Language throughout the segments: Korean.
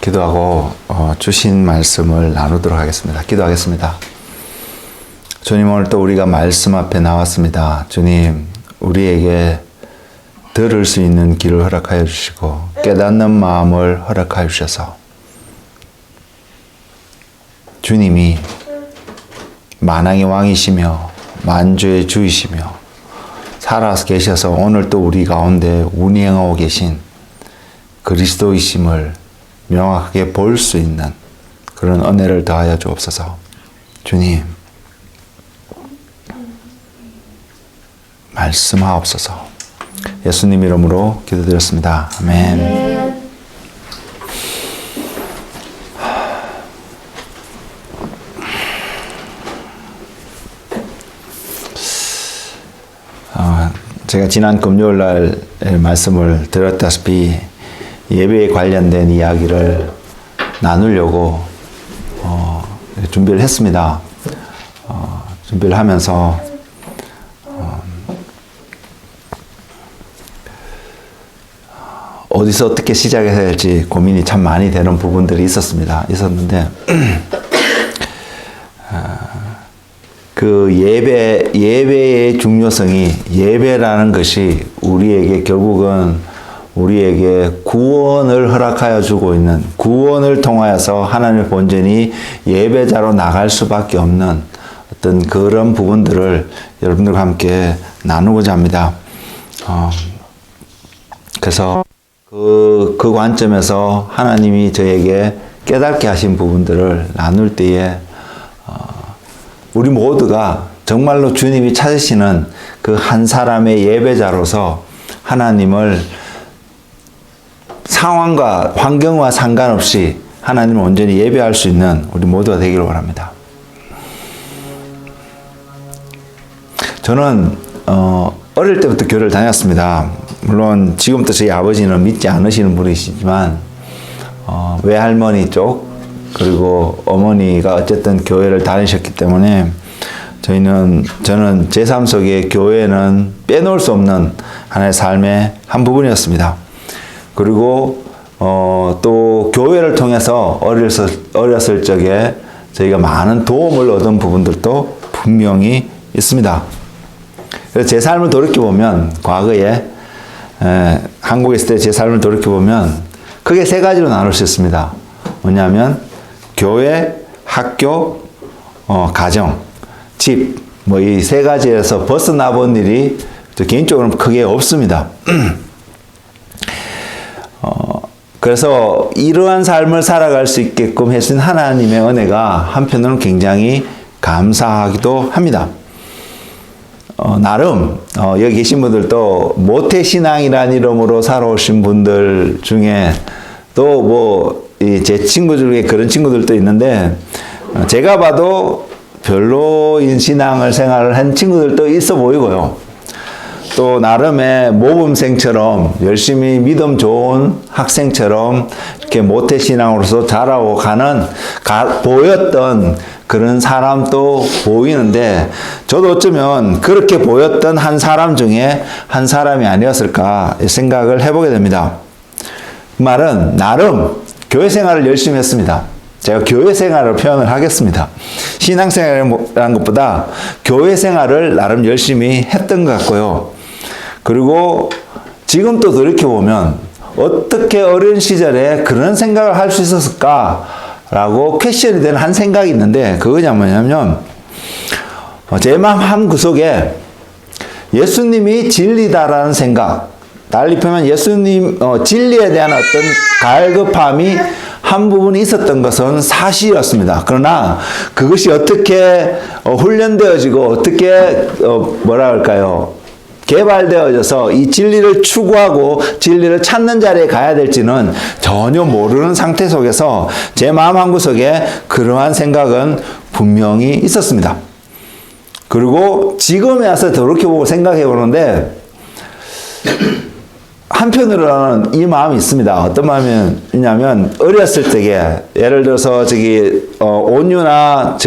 기도하고 주신 말씀을 나누도록 하겠습니다. 기도하겠습니다. 주님, 오늘 또 우리가 말씀 앞에 나왔습니다. 주님, 우리에게 들을 수 있는 길을 허락하여 주시고 깨닫는 마음을 허락하여 주셔서 주님이 만왕의 왕이시며 만주의 주이시며 살아서 계셔서 오늘 또 우리 가운데 운행하고 계신 그리스도이심을 명확하게 볼 수 있는 그런 은혜를 더하여 주옵소서. 주님, 말씀하옵소서. 예수님 이름으로 기도드렸습니다. 아멘. 제가 지난 금요일 날 말씀을 드렸다시피 예배에 관련된 이야기를 나누려고 준비를 했습니다. 준비를 하면서 어디서 어떻게 시작해야 할지 고민이 참 많이 되는 부분들이 있었는데 그 예배의 중요성이, 예배라는 것이 우리에게 결국은 우리에게 구원을 허락하여 주고 있는, 구원을 통하여서 하나님의 본전이 예배자로 나갈 수밖에 없는 어떤 그런 부분들을 여러분들과 함께 나누고자 합니다. 그래서 그 관점에서 하나님이 저에게 깨닫게 하신 부분들을 나눌 때에 우리 모두가 정말로 주님이 찾으시는 그 한 사람의 예배자로서 하나님을 상황과 환경과 상관없이 하나님을 온전히 예배할 수 있는 우리 모두가 되기를 원합니다. 저는 어릴 때부터 교회를 다녔습니다. 물론 지금부터 저희 아버지는 믿지 않으시는 분이시지만 외할머니 쪽 그리고 어머니가 어쨌든 교회를 다니셨기 때문에 저는 제 삶 속에 교회는 빼놓을 수 없는 하나의 삶의 한 부분이었습니다. 그리고 또 교회를 통해서 어렸을 적에 저희가 많은 도움을 얻은 부분들도 분명히 있습니다. 그래서 제 삶을 돌이켜보면 과거에 한국에 있을 때 제 삶을 돌이켜보면 크게 세 가지로 나눌 수 있습니다. 뭐냐면 교회, 학교, 가정, 집, 뭐 이 세 가지에서 벗어나 본 일이 개인적으로는 크게 없습니다. 그래서 이러한 삶을 살아갈 수 있게끔 해주신 하나님의 은혜가 한편으로는 굉장히 감사하기도 합니다. 나름 여기 계신 분들도 모태신앙이라는 이름으로 살아오신 분들 중에 또 제 친구 중에 그런 친구들도 있는데 제가 봐도 별로인 생활을 한 친구들도 있어 보이고요. 또 나름의 모범생처럼 열심히 믿음 좋은 학생처럼 이렇게 모태신앙으로서 자라고 보였던 그런 사람도 보이는데 저도 어쩌면 그렇게 보였던 한 사람 중에 한 사람이 아니었을까 생각을 해보게 됩니다. 그 말은 나름 교회 생활을 열심히 했습니다. 제가 교회 생활을 표현을 하겠습니다. 신앙생활이라는 것보다 교회 생활을 나름 열심히 했던 것 같고요. 그리고 지금 또 돌이켜보면 어떻게 어린 시절에 그런 생각을 할 수 있었을까라고 퀘션이 되는 한 생각이 있는데 그거냐 뭐냐면 제 마음 한구석에 예수님이 진리다라는 생각, 달리 표현하면 예수님 진리에 대한 어떤 갈급함이 한 부분이 있었던 것은 사실이었습니다. 그러나 그것이 어떻게 훈련되어지고 어떻게 개발되어져서 이 진리를 추구하고 진리를 찾는 자리에 가야 될지는 전혀 모르는 상태 속에서 제 마음 한구석에 그러한 생각은 분명히 있었습니다. 그리고 지금에 와서 돌이켜보고 생각해 보는데 한편으로는 이 마음이 있습니다. 어떤 마음이냐면 어렸을 적에 예를 들어서 온유나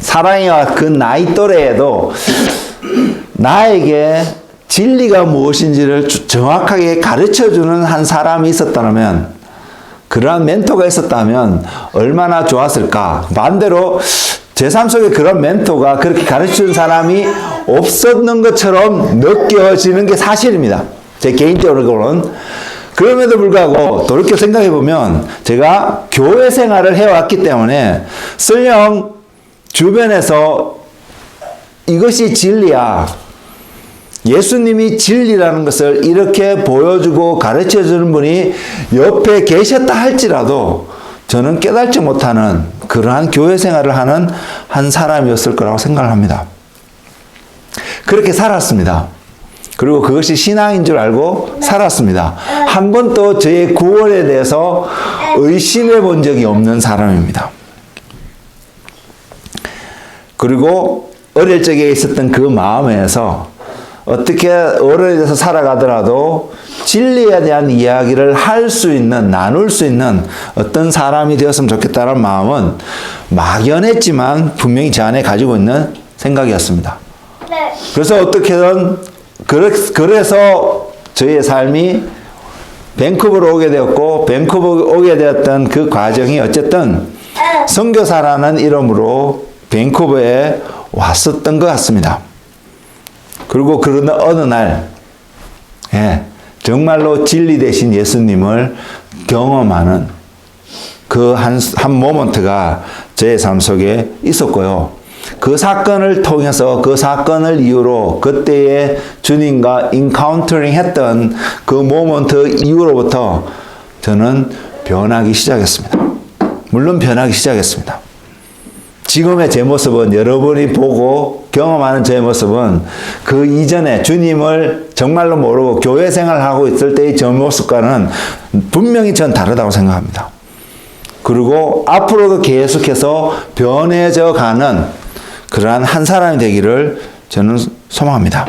사랑이와 그 나이 또래에도 나에게 진리가 무엇인지를 정확하게 가르쳐주는 한 사람이 있었다면 그러한 멘토가 있었다면 얼마나 좋았을까. 반대로 제 삶 속에 그런 멘토가 그렇게 가르치는 사람이 없었는 것처럼 느껴지는 게 사실입니다. 제 개인적으로는. 그럼에도 불구하고 돌이켜 생각해 보면 제가 교회 생활을 해왔기 때문에 설령 주변에서 이것이 진리야, 예수님이 진리라는 것을 이렇게 보여주고 가르쳐주는 분이 옆에 계셨다 할지라도 저는 깨닫지 못하는 그러한 교회 생활을 하는 한 사람이었을 거라고 생각을 합니다. 그렇게 살았습니다. 그리고 그것이 신앙인 줄 알고 살았습니다. 한 번도 저의 구원에 대해서 의심해 본 적이 없는 사람입니다. 그리고 어릴 적에 있었던 그 마음에서 어떻게 어른이 돼서 살아가더라도 진리에 대한 이야기를 할 수 있는, 나눌 수 있는 어떤 사람이 되었으면 좋겠다는 마음은 막연했지만 분명히 제 안에 가지고 있는 생각이었습니다. 그래서 어떻게든 그래서 저의 삶이 밴쿠버로 오게 되었고, 밴쿠버 오게 되었던 그 과정이 어쨌든 선교사라는 이름으로 밴쿠버에 왔었던 것 같습니다. 그리고 그런 어느 날, 정말로 진리 되신 예수님을 경험하는 그 한 모먼트가 제 삶 속에 있었고요. 그 사건을 통해서, 그 사건을 이유로 그때의 주님과 인카운터링 했던 그 모먼트 이후로부터 저는 변하기 시작했습니다. 물론 변하기 시작했습니다. 지금의 제 모습은, 여러분이 보고 경험하는 제 모습은 그 이전에 주님을 정말로 모르고 교회 생활하고 있을 때의 저 모습과는 분명히 전 다르다고 생각합니다. 그리고 앞으로도 계속해서 변해져 가는 그러한 한 사람이 되기를 저는 소망합니다.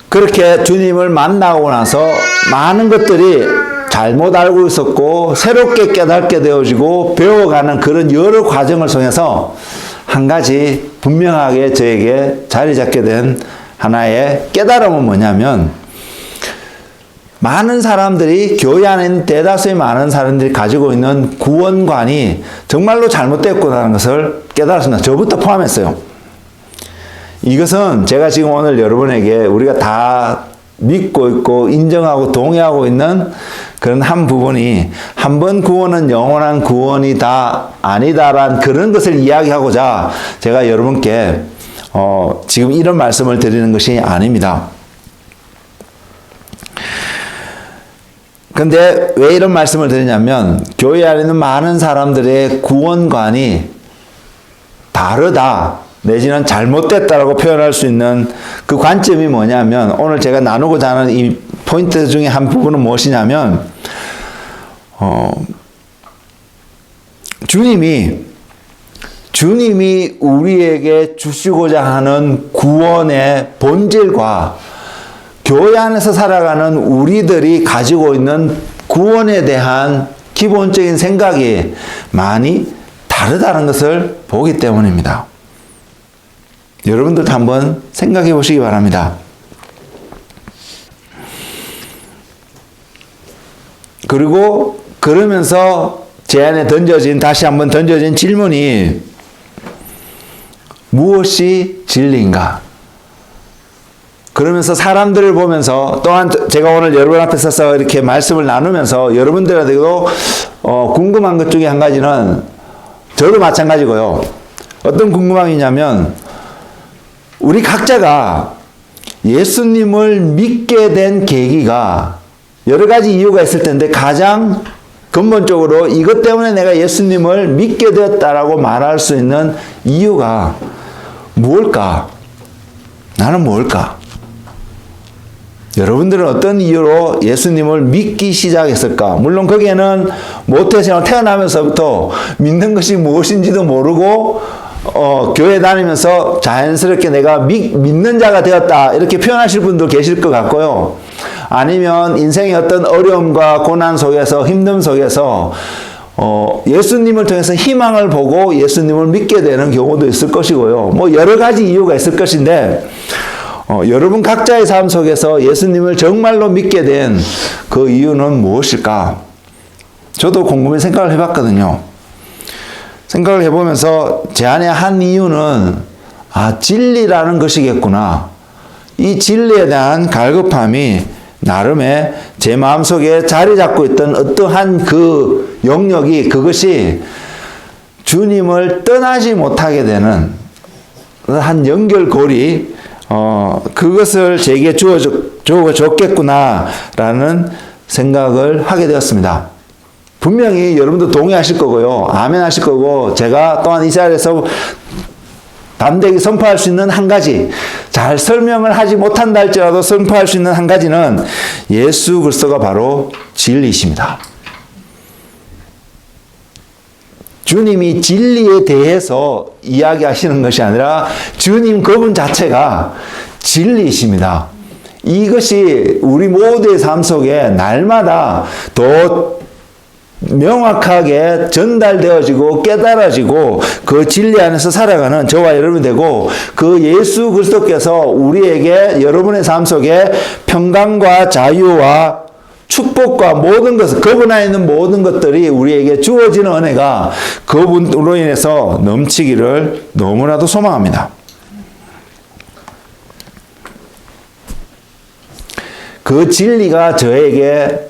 그렇게 주님을 만나고 나서 많은 것들이 잘못 알고 있었고 새롭게 깨닫게 되어지고 배워가는 그런 여러 과정을 통해서 한 가지 분명하게 저에게 자리 잡게 된 하나의 깨달음은 뭐냐면, 많은 사람들이, 교회 안에 있는 대다수의 많은 사람들이 가지고 있는 구원관이 정말로 잘못됐구나라는 것을 깨달았습니다. 저부터 포함했어요. 이것은 제가 지금 오늘 여러분에게 우리가 다 믿고 있고 인정하고 동의하고 있는 그런 한 부분이, 한 번 구원은 영원한 구원이 다 아니다라는 그런 것을 이야기하고자 제가 여러분께 지금 이런 말씀을 드리는 것이 아닙니다. 근데 왜 이런 말씀을 드리냐면, 교회 안에 있는 많은 사람들의 구원관이 다르다, 내지는 잘못됐다라고 표현할 수 있는 그 관점이 뭐냐면, 오늘 제가 나누고자 하는 이 포인트 중에 한 부분은 무엇이냐면, 주님이 우리에게 주시고자 하는 구원의 본질과 교회 안에서 살아가는 우리들이 가지고 있는 구원에 대한 기본적인 생각이 많이 다르다는 것을 보기 때문입니다. 여러분들도 한번 생각해 보시기 바랍니다. 그리고 그러면서 제 안에 다시 한번 던져진 질문이, 무엇이 진리인가? 그러면서 사람들을 보면서, 또한 제가 오늘 여러분 앞에 서서 이렇게 말씀을 나누면서 여러분들한테도 궁금한 것 중에 한 가지는, 저도 마찬가지고요. 어떤 궁금함이냐면, 우리 각자가 예수님을 믿게 된 계기가 여러 가지 이유가 있을 텐데, 가장 근본적으로 이것 때문에 내가 예수님을 믿게 되었다라고 말할 수 있는 이유가 무엇일까? 나는 무엇일까? 여러분들은 어떤 이유로 예수님을 믿기 시작했을까? 물론 거기에는 모태생활 태어나면서부터 믿는 것이 무엇인지도 모르고 교회 다니면서 자연스럽게 내가 믿는 자가 되었다, 이렇게 표현하실 분도 계실 것 같고요. 아니면 인생의 어떤 어려움과 고난 속에서, 힘듦 속에서 예수님을 통해서 희망을 보고 예수님을 믿게 되는 경우도 있을 것이고요. 뭐 여러 가지 이유가 있을 것인데, 여러분 각자의 삶 속에서 예수님을 정말로 믿게 된 그 이유는 무엇일까? 저도 곰곰이 생각을 해봤거든요. 생각을 해보면서 제 안에 한 이유는 진리라는 것이겠구나. 이 진리에 대한 갈급함이 나름의 제 마음속에 자리 잡고 있던 어떠한 그 영역이, 그것이 주님을 떠나지 못하게 되는 한 연결고리, 그것을 제게 주어줬겠구나라는 생각을 하게 되었습니다. 분명히 여러분도 동의하실 거고요. 아멘 하실 거고, 제가 또한 이 자리에서 담대히 선포할 수 있는 한 가지, 잘 설명을 하지 못한다 할지라도 선포할 수 있는 한 가지는 예수 그리스도가 바로 진리이십니다. 주님이 진리에 대해서 이야기하시는 것이 아니라 주님 그분 자체가 진리이십니다. 이것이 우리 모두의 삶 속에 날마다 더 명확하게 전달되어지고 깨달아지고 그 진리 안에서 살아가는 저와 여러분이 되고, 그 예수 그리스도께서 우리에게 여러분의 삶 속에 평강과 자유와 축복과 모든 것을, 그분 안에 있는 모든 것들이 우리에게 주어지는 은혜가 그분으로 인해서 넘치기를 너무나도 소망합니다. 그 진리가 저에게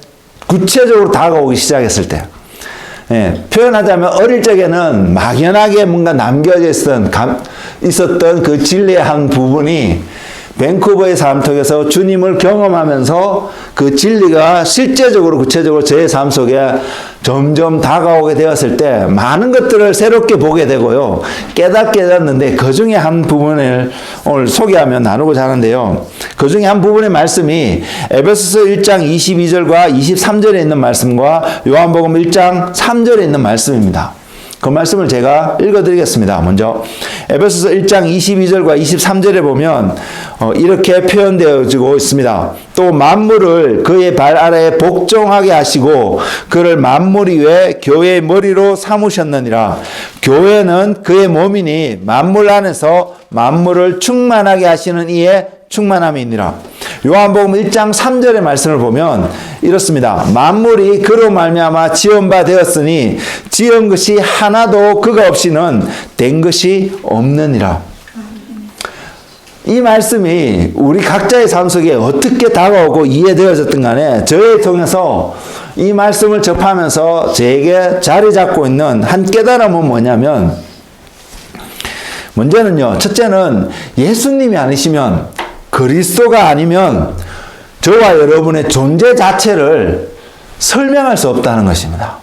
구체적으로 다가오기 시작했을 때, 표현하자면 어릴 적에는 막연하게 뭔가 남겨져 있었던 그 진리의 한 부분이 밴쿠버의 삶 속에서 주님을 경험하면서 그 진리가 실제적으로 구체적으로 제 삶 속에 점점 다가오게 되었을 때 많은 것들을 새롭게 보게 되고요. 깨닫게 되었는데, 그 중에 한 부분을 오늘 소개하며 나누고자 하는데요. 그 중에 한 부분의 말씀이 에베소서 1장 22절과 23절에 있는 말씀과 요한복음 1장 3절에 있는 말씀입니다. 그 말씀을 제가 읽어드리겠습니다. 먼저 에베소서 1장 22절과 23절에 보면 이렇게 표현되어지고 있습니다. 또 만물을 그의 발 아래에 복종하게 하시고 그를 만물 위에 교회의 머리로 삼으셨느니라. 교회는 그의 몸이니 만물 안에서 만물을 충만하게 하시는 이의 충만함이니라. 요한복음 1장 3절의 말씀을 보면 이렇습니다. 만물이 그로 말미암아 지은 바 되었으니 지은 것이 하나도 그가 없이는 된 것이 없느니라. 이 말씀이 우리 각자의 삶 속에 어떻게 다가오고 이해되어졌든 간에 저를 통해서 이 말씀을 접하면서 제게 자리 잡고 있는 한 깨달음은 뭐냐면, 먼저는요, 첫째는 예수님이 아니시면, 그리스도가 아니면 저와 여러분의 존재 자체를 설명할 수 없다는 것입니다.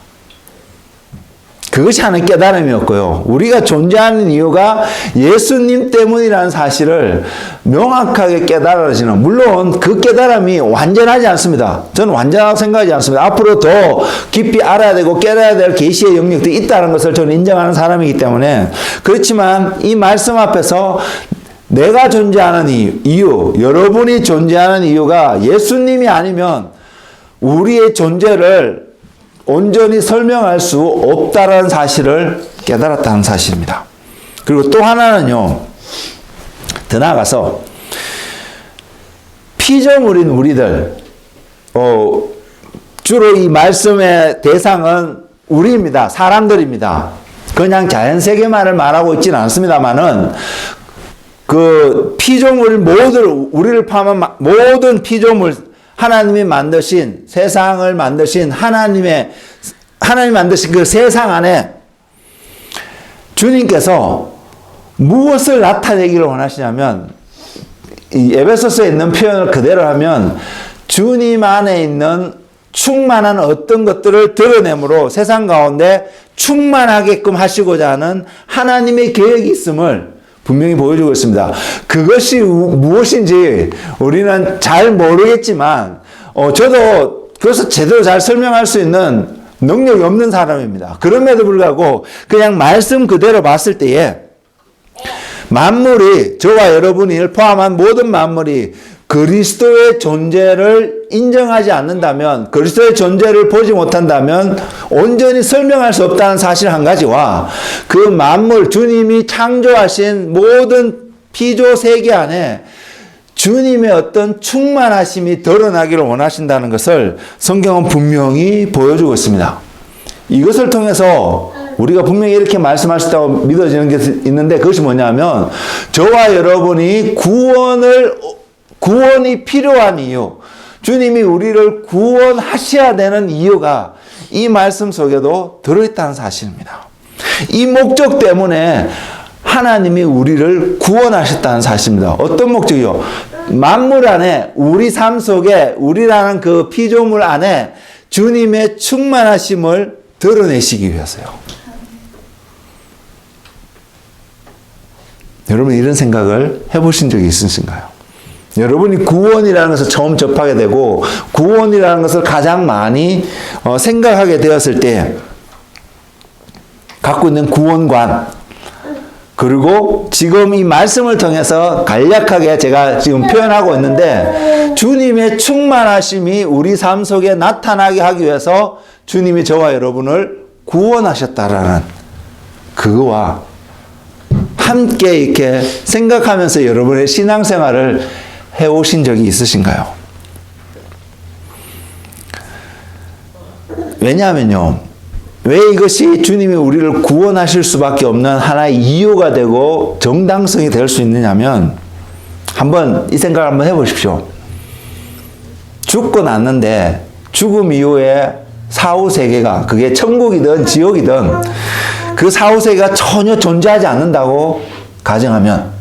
그것이 하는 깨달음이었고요. 우리가 존재하는 이유가 예수님 때문이라는 사실을 명확하게 깨달아지는, 물론 그 깨달음이 완전하지 않습니다. 저는 완전하다고 생각하지 않습니다. 앞으로 더 깊이 알아야 되고 깨달아야 될 계시의 영역들이 있다는 것을 저는 인정하는 사람이기 때문에, 그렇지만 이 말씀 앞에서 내가 존재하는 이유, 여러분이 존재하는 이유가 예수님이 아니면 우리의 존재를 온전히 설명할 수 없다는 사실을 깨달았다는 사실입니다. 그리고 또 하나는요, 더 나아가서 피조물인 우리들, 주로 이 말씀의 대상은 우리입니다. 사람들입니다. 그냥 자연세계만을 말하고 있지는 않습니다만은 그 피조물 모든, 우리를 포함한 모든 피조물, 하나님이 만드신, 세상을 만드신 하나님이 만드신 그 세상 안에 주님께서 무엇을 나타내기를 원하시냐면, 이 에베소서에 있는 표현을 그대로 하면 주님 안에 있는 충만한 어떤 것들을 드러내므로 세상 가운데 충만하게끔 하시고자 하는 하나님의 계획이 있음을 분명히 보여주고 있습니다. 그것이 무엇인지 우리는 잘 모르겠지만, 저도 그래서 제대로 잘 설명할 수 있는 능력이 없는 사람입니다. 그럼에도 불구하고 그냥 말씀 그대로 봤을 때에 만물이, 저와 여러분을 포함한 모든 만물이 그리스도의 존재를 인정하지 않는다면, 그리스도의 존재를 보지 못한다면 온전히 설명할 수 없다는 사실 한 가지와, 그 만물, 주님이 창조하신 모든 피조 세계 안에 주님의 어떤 충만하심이 드러나기를 원하신다는 것을 성경은 분명히 보여주고 있습니다. 이것을 통해서 우리가 분명히 이렇게 말씀하셨다고 믿어지는 게 있는데, 그것이 뭐냐면 저와 여러분이 구원이 필요한 이유, 주님이 우리를 구원하셔야 되는 이유가 이 말씀 속에도 들어있다는 사실입니다. 이 목적 때문에 하나님이 우리를 구원하셨다는 사실입니다. 어떤 목적이요? 만물 안에, 우리 삶 속에, 우리라는 그 피조물 안에 주님의 충만하심을 드러내시기 위해서요. 여러분, 이런 생각을 해보신 적이 있으신가요? 여러분이 구원이라는 것을 처음 접하게 되고 구원이라는 것을 가장 많이 생각하게 되었을 때 갖고 있는 구원관, 그리고 지금 이 말씀을 통해서 간략하게 제가 지금 표현하고 있는데, 주님의 충만하심이 우리 삶 속에 나타나게 하기 위해서 주님이 저와 여러분을 구원하셨다라는 그거와 함께 이렇게 생각하면서 여러분의 신앙생활을 해오신 적이 있으신가요? 왜냐하면요, 왜 이것이 주님이 우리를 구원하실 수밖에 없는 하나의 이유가 되고 정당성이 될 수 있느냐면, 한번 이 생각을 한번 해보십시오. 죽고 났는데 죽음 이후에 사후세계가, 그게 천국이든 지옥이든 그 사후세계가 전혀 존재하지 않는다고 가정하면,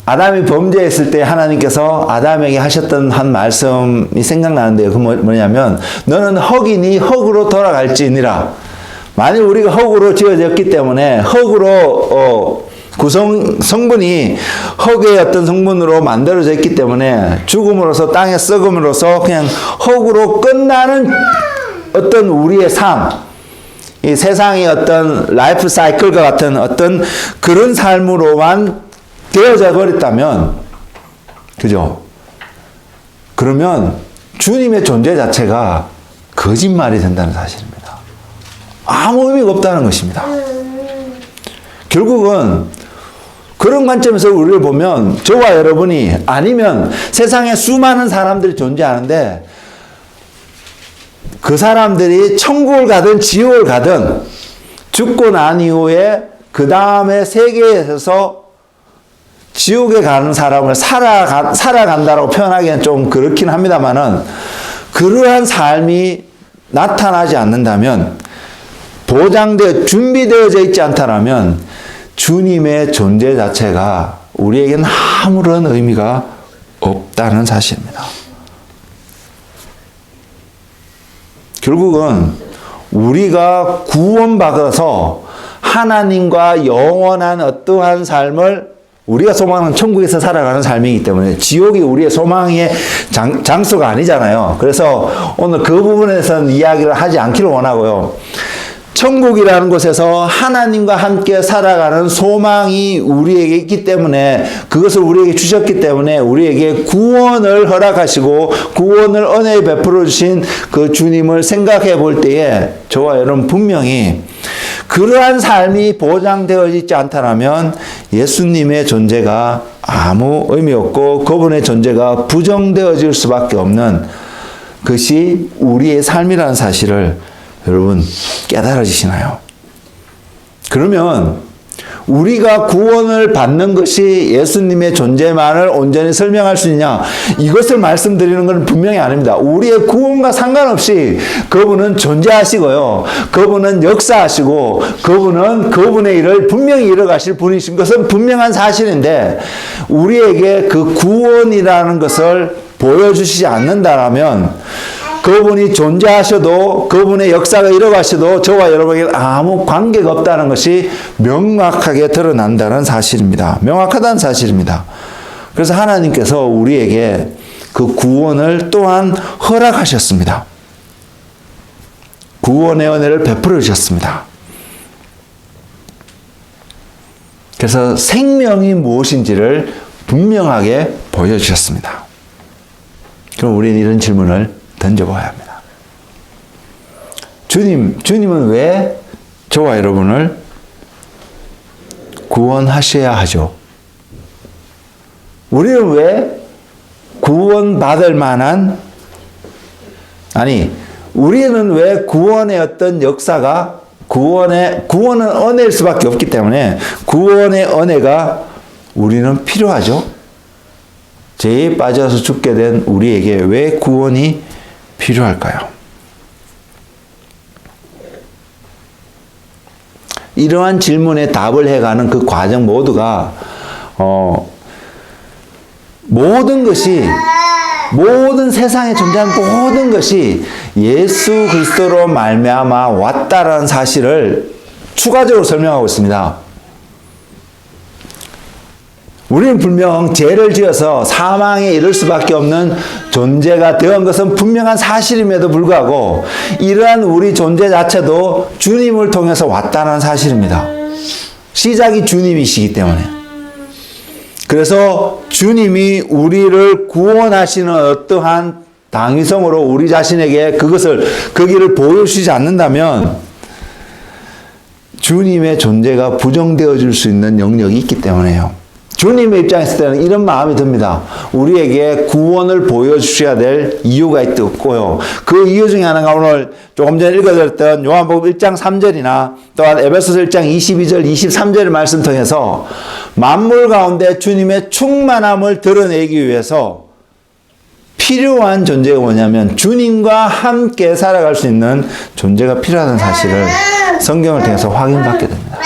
아담이 범죄했을 때 하나님께서 아담에게 하셨던 한 말씀이 생각나는데요. 그 뭐냐면, 너는 흙이니 흙으로 돌아갈지니라. 만일 우리가 흙으로 지어졌기 때문에 흙으로 성분이 흙의 어떤 성분으로 만들어져 있기 때문에 죽음으로써, 땅에 썩음으로써 그냥 흙으로 끝나는 어떤 우리의 삶, 이 세상의 어떤 라이프 사이클과 같은 어떤 그런 삶으로만 되어져 버렸다면, 그죠? 그러면 주님의 존재 자체가 거짓말이 된다는 사실입니다. 아무 의미가 없다는 것입니다. 결국은 그런 관점에서 우리를 보면, 저와 여러분이, 아니면 세상에 수많은 사람들이 존재하는데 그 사람들이 천국을 가든 지옥을 가든 죽고 난 이후에 그 다음에 세계에서 지옥에 가는 사람을 살아간다라고 표현하기는 좀 그렇긴 합니다만은, 그러한 삶이 나타나지 않는다면, 준비되어져 있지 않다면 주님의 존재 자체가 우리에게는 아무런 의미가 없다는 사실입니다. 결국은 우리가 구원받아서 하나님과 영원한 어떠한 삶을, 우리가 소망하는 천국에서 살아가는 삶이기 때문에 지옥이 우리의 소망의 장소가 아니잖아요. 그래서 오늘 그 부분에서는 이야기를 하지 않기를 원하고요. 천국이라는 곳에서 하나님과 함께 살아가는 소망이 우리에게 있기 때문에, 그것을 우리에게 주셨기 때문에 우리에게 구원을 허락하시고 구원을 은혜에 베풀어 주신 그 주님을 생각해 볼 때에 저와 여러분 분명히 그러한 삶이 보장되어 있지 않다면 예수님의 존재가 아무 의미 없고 그분의 존재가 부정되어질 수밖에 없는 것이 우리의 삶이라는 사실을 여러분 깨달아지시나요? 그러면 우리가 구원을 받는 것이 예수님의 존재만을 온전히 설명할 수 있냐? 이것을 말씀드리는 것은 분명히 아닙니다. 우리의 구원과 상관없이 그분은 존재하시고요. 그분은 역사하시고 그분은 그분의 일을 분명히 이뤄가실 분이신 것은 분명한 사실인데, 우리에게 그 구원이라는 것을 보여주시지 않는다라면, 그분이 존재하셔도, 그분의 역사가 일어가셔도 저와 여러분에게 아무 관계가 없다는 것이 명확하게 드러난다는 사실입니다. 명확하다는 사실입니다. 그래서 하나님께서 우리에게 그 구원을 또한 허락하셨습니다. 구원의 은혜를 베풀어 주셨습니다. 그래서 생명이 무엇인지를 분명하게 보여주셨습니다. 그럼 우리는 이런 질문을 던져봐야 합니다. 주님은 왜 저와 여러분을 구원하셔야 하죠? 우리는 왜 구원받을 만한, 우리는 왜 구원의 어떤 역사가, 구원은 은혜일 수밖에 없기 때문에 구원의 은혜가 우리는 필요하죠. 죄에 빠져서 죽게 된 우리에게 왜 구원이 필요할까요? 이러한 질문에 답을 해가는 그 과정 모두가 모든 세상에 존재하는 모든 것이 예수 그리스도로 말미암아 왔다라는 사실을 추가적으로 설명하고 있습니다. 우리는 분명 죄를 지어서 사망에 이를 수밖에 없는 존재가 되은 것은 분명한 사실임에도 불구하고 이러한 우리 존재 자체도 주님을 통해서 왔다는 사실입니다. 시작이 주님이시기 때문에. 그래서 주님이 우리를 구원하시는 어떠한 당위성으로 우리 자신에게 그 길을 보여주시지 않는다면 주님의 존재가 부정되어 줄 수 있는 영역이 있기 때문에요. 주님의 입장에 있을 때는 이런 마음이 듭니다. 우리에게 구원을 보여주셔야 될 이유가 있고요. 그 이유 중에 하나가 오늘 조금 전에 읽어드렸던 요한복음 1장 3절이나 또한 에베소서 1장 22절, 23절의 말씀 통해서 만물 가운데 주님의 충만함을 드러내기 위해서 필요한 존재가 뭐냐면 주님과 함께 살아갈 수 있는 존재가 필요하다는 사실을 성경을 통해서 확인받게 됩니다.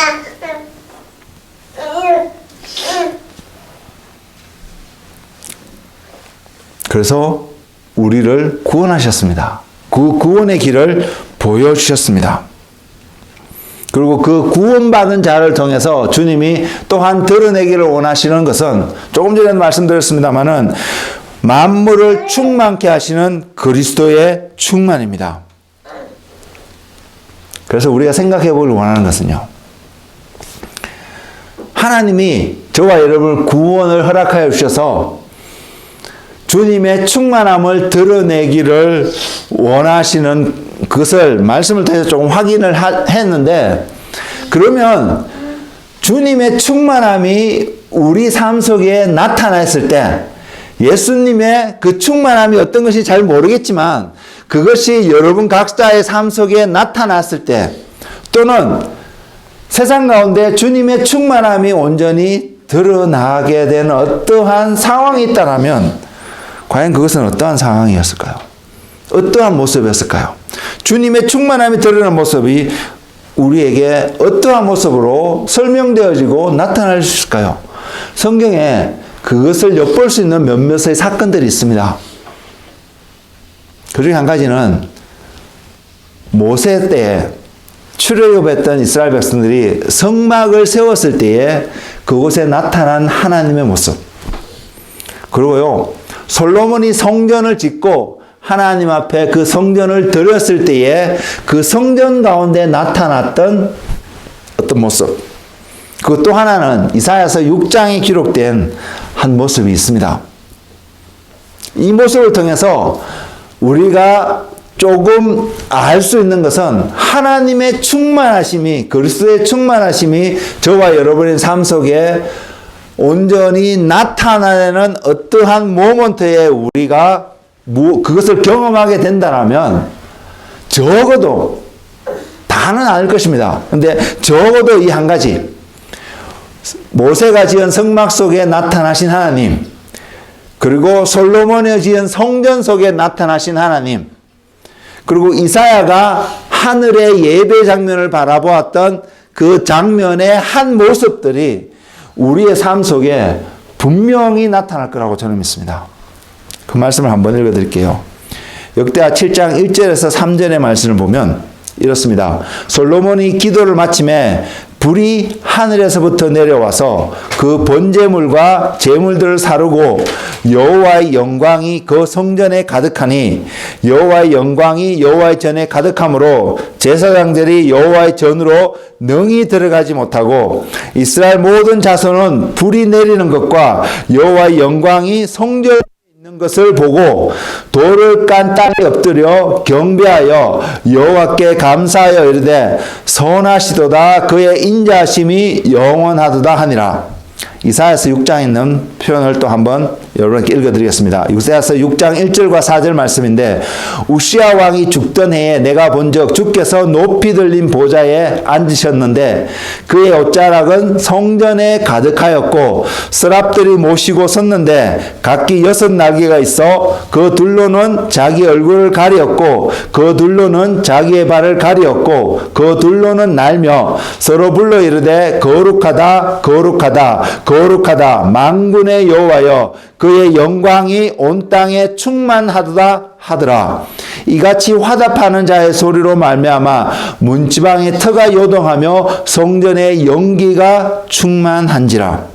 그래서 우리를 구원하셨습니다. 그 구원의 길을 보여주셨습니다. 그리고 그 구원받은 자를 통해서 주님이 또한 드러내기를 원하시는 것은 조금 전에 말씀드렸습니다마는 만물을 충만케 하시는 그리스도의 충만입니다. 그래서 우리가 생각해 보길 원하는 것은요. 하나님이 저와 여러분을 구원을 허락하여 주셔서 주님의 충만함을 드러내기를 원하시는 것을 말씀을 통해서 조금 확인을 했는데, 그러면 주님의 충만함이 우리 삶 속에 나타났을 때 예수님의 그 충만함이 어떤 것이 잘 모르겠지만 그것이 여러분 각자의 삶 속에 나타났을 때, 또는 세상 가운데 주님의 충만함이 온전히 드러나게 되는 어떠한 상황이 있다면 과연 그것은 어떠한 상황이었을까요? 어떠한 모습이었을까요? 주님의 충만함이 드러나는 모습이 우리에게 어떠한 모습으로 설명되어지고 나타날 수 있을까요? 성경에 그것을 엿볼 수 있는 몇몇의 사건들이 있습니다. 그 중에 한 가지는 모세 때에 출애굽했던 이스라엘 백성들이 성막을 세웠을 때에 그곳에 나타난 하나님의 모습. 그리고요, 솔로몬이 성전을 짓고 하나님 앞에 그 성전을 드렸을 때에 그 성전 가운데 나타났던 어떤 모습. 그 또 하나는 이사야서 6장에 기록된 한 모습이 있습니다. 이 모습을 통해서 우리가 조금 알 수 있는 것은 하나님의 충만하심이, 그리스도의 충만하심이 저와 여러분의 삶 속에 온전히 나타나는 어떠한 모먼트에 우리가 그것을 경험하게 된다면 적어도 다는 아닐 것입니다. 근데 적어도 이 한 가지, 모세가 지은 성막 속에 나타나신 하나님, 그리고 솔로몬이 지은 성전 속에 나타나신 하나님, 그리고 이사야가 하늘의 예배 장면을 바라보았던 그 장면의 한 모습들이 우리의 삶 속에 분명히 나타날 거라고 저는 믿습니다. 그 말씀을 한번 읽어드릴게요. 역대하 7장 1절에서 3절의 말씀을 보면 이렇습니다. 솔로몬이 기도를 마침에 불이 하늘에서부터 내려와서 그 번제물과 제물들을 사르고 여호와의 영광이 그 성전에 가득하니 여호와의 영광이 여호와의 전에 가득함으로 제사장들이 여호와의 전으로 능히 들어가지 못하고 이스라엘 모든 자손은 불이 내리는 것과 여호와의 영광이 성전에 있는 것을 보고 돌을 깐 땅에 엎드려 경배하여 여호와께 감사하여 이르되 선하시도다 그의 인자하심이 영원하도다 하니라. 이사야서 6장에 있는 표현을 또 한번 여러분께 읽어드리겠습니다. 이사야서 6장 1절과 4절 말씀인데 우시야 왕이 죽던 해에 내가 본즉 주께서 높이 들린 보좌에 앉으셨는데 그의 옷자락은 성전에 가득하였고 스랍들이 모시고 섰는데 각기 6날개가 있어 그 둘로는 자기 얼굴을 가리었고 그 둘로는 자기의 발을 가리었고 그 둘로는 날며 서로 불러 이르되 거룩하다 거룩하다 거룩하다 만군의 여호와여 그의 영광이 온 땅에 충만하도다 하더라. 이같이 화답하는 자의 소리로 말미암아 문지방의 터가 요동하며 성전의 연기가 충만한지라.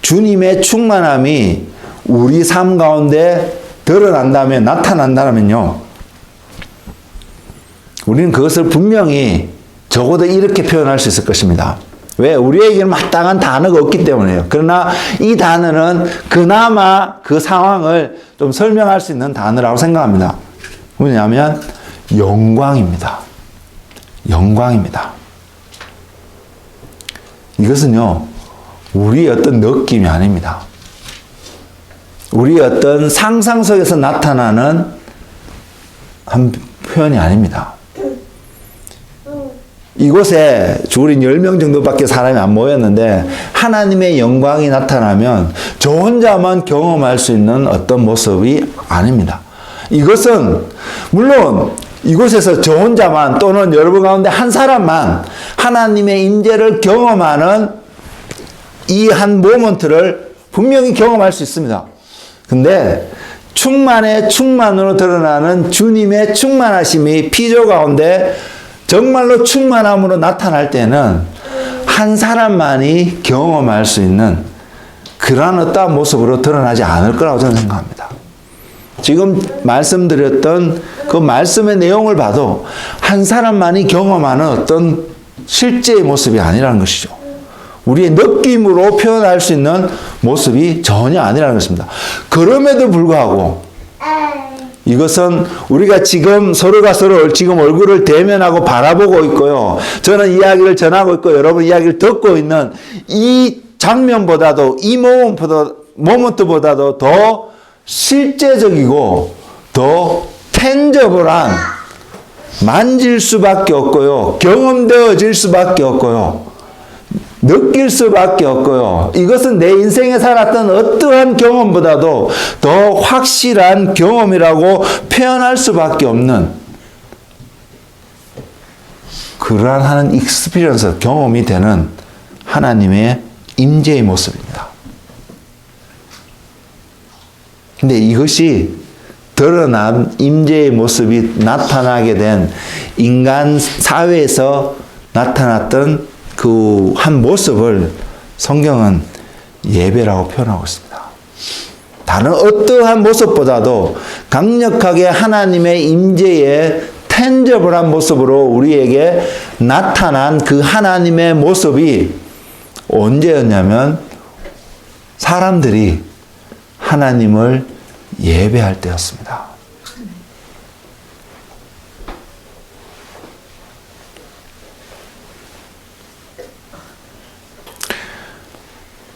주님의 충만함이 우리 삶 가운데 드러난다면 나타난다면요, 우리는 그것을 분명히 적어도 이렇게 표현할 수 있을 것입니다. 왜? 우리에게는 마땅한 단어가 없기 때문에요. 그러나 이 단어는 그나마 그 상황을 좀 설명할 수 있는 단어라고 생각합니다. 뭐냐면 영광입니다. 영광입니다. 이것은요, 우리의 어떤 느낌이 아닙니다. 우리의 어떤 상상 속에서 나타나는 한 표현이 아닙니다. 이곳에 우린 10명 정도밖에 사람이 안 모였는데 하나님의 영광이 나타나면 저 혼자만 경험할 수 있는 어떤 모습이 아닙니다. 이것은 물론 이곳에서 저 혼자만 또는 여러분 가운데 한 사람만 하나님의 임재를 경험하는 이 한 모먼트를 분명히 경험할 수 있습니다. 근데 충만의 충만으로 드러나는 주님의 충만하심이 피조 가운데 정말로 충만함으로 나타날 때는 한 사람만이 경험할 수 있는 그러한 어떠한 모습으로 드러나지 않을 거라고 저는 생각합니다. 지금 말씀드렸던 그 말씀의 내용을 봐도 한 사람만이 경험하는 어떤 실제의 모습이 아니라는 것이죠. 우리의 느낌으로 표현할 수 있는 모습이 전혀 아니라는 것입니다. 그럼에도 불구하고 이것은 우리가 지금 서로가 서로 지금 얼굴을 대면하고 바라보고 있고요. 저는 이야기를 전하고 있고 여러분 이야기를 듣고 있는 이 장면보다도 이 모먼트보다도 더 실제적이고 더 텐저블한 만질 수밖에 없고요. 경험되어질 수밖에 없고요. 느낄 수밖에 없고요. 이것은 내 인생에 살았던 어떠한 경험보다도 더 확실한 경험이라고 표현할 수밖에 없는 그러한 하는 익스피리언스, 경험이 되는 하나님의 임재의 모습입니다. 근데 이것이 드러난 임재의 모습이 나타나게 된 인간 사회에서 나타났던 그 한 모습을 성경은 예배라고 표현하고 있습니다. 다른 어떠한 모습보다도 강력하게 하나님의 임재의 텐저블한 모습으로 우리에게 나타난 그 하나님의 모습이 언제였냐면 사람들이 하나님을 예배할 때였습니다.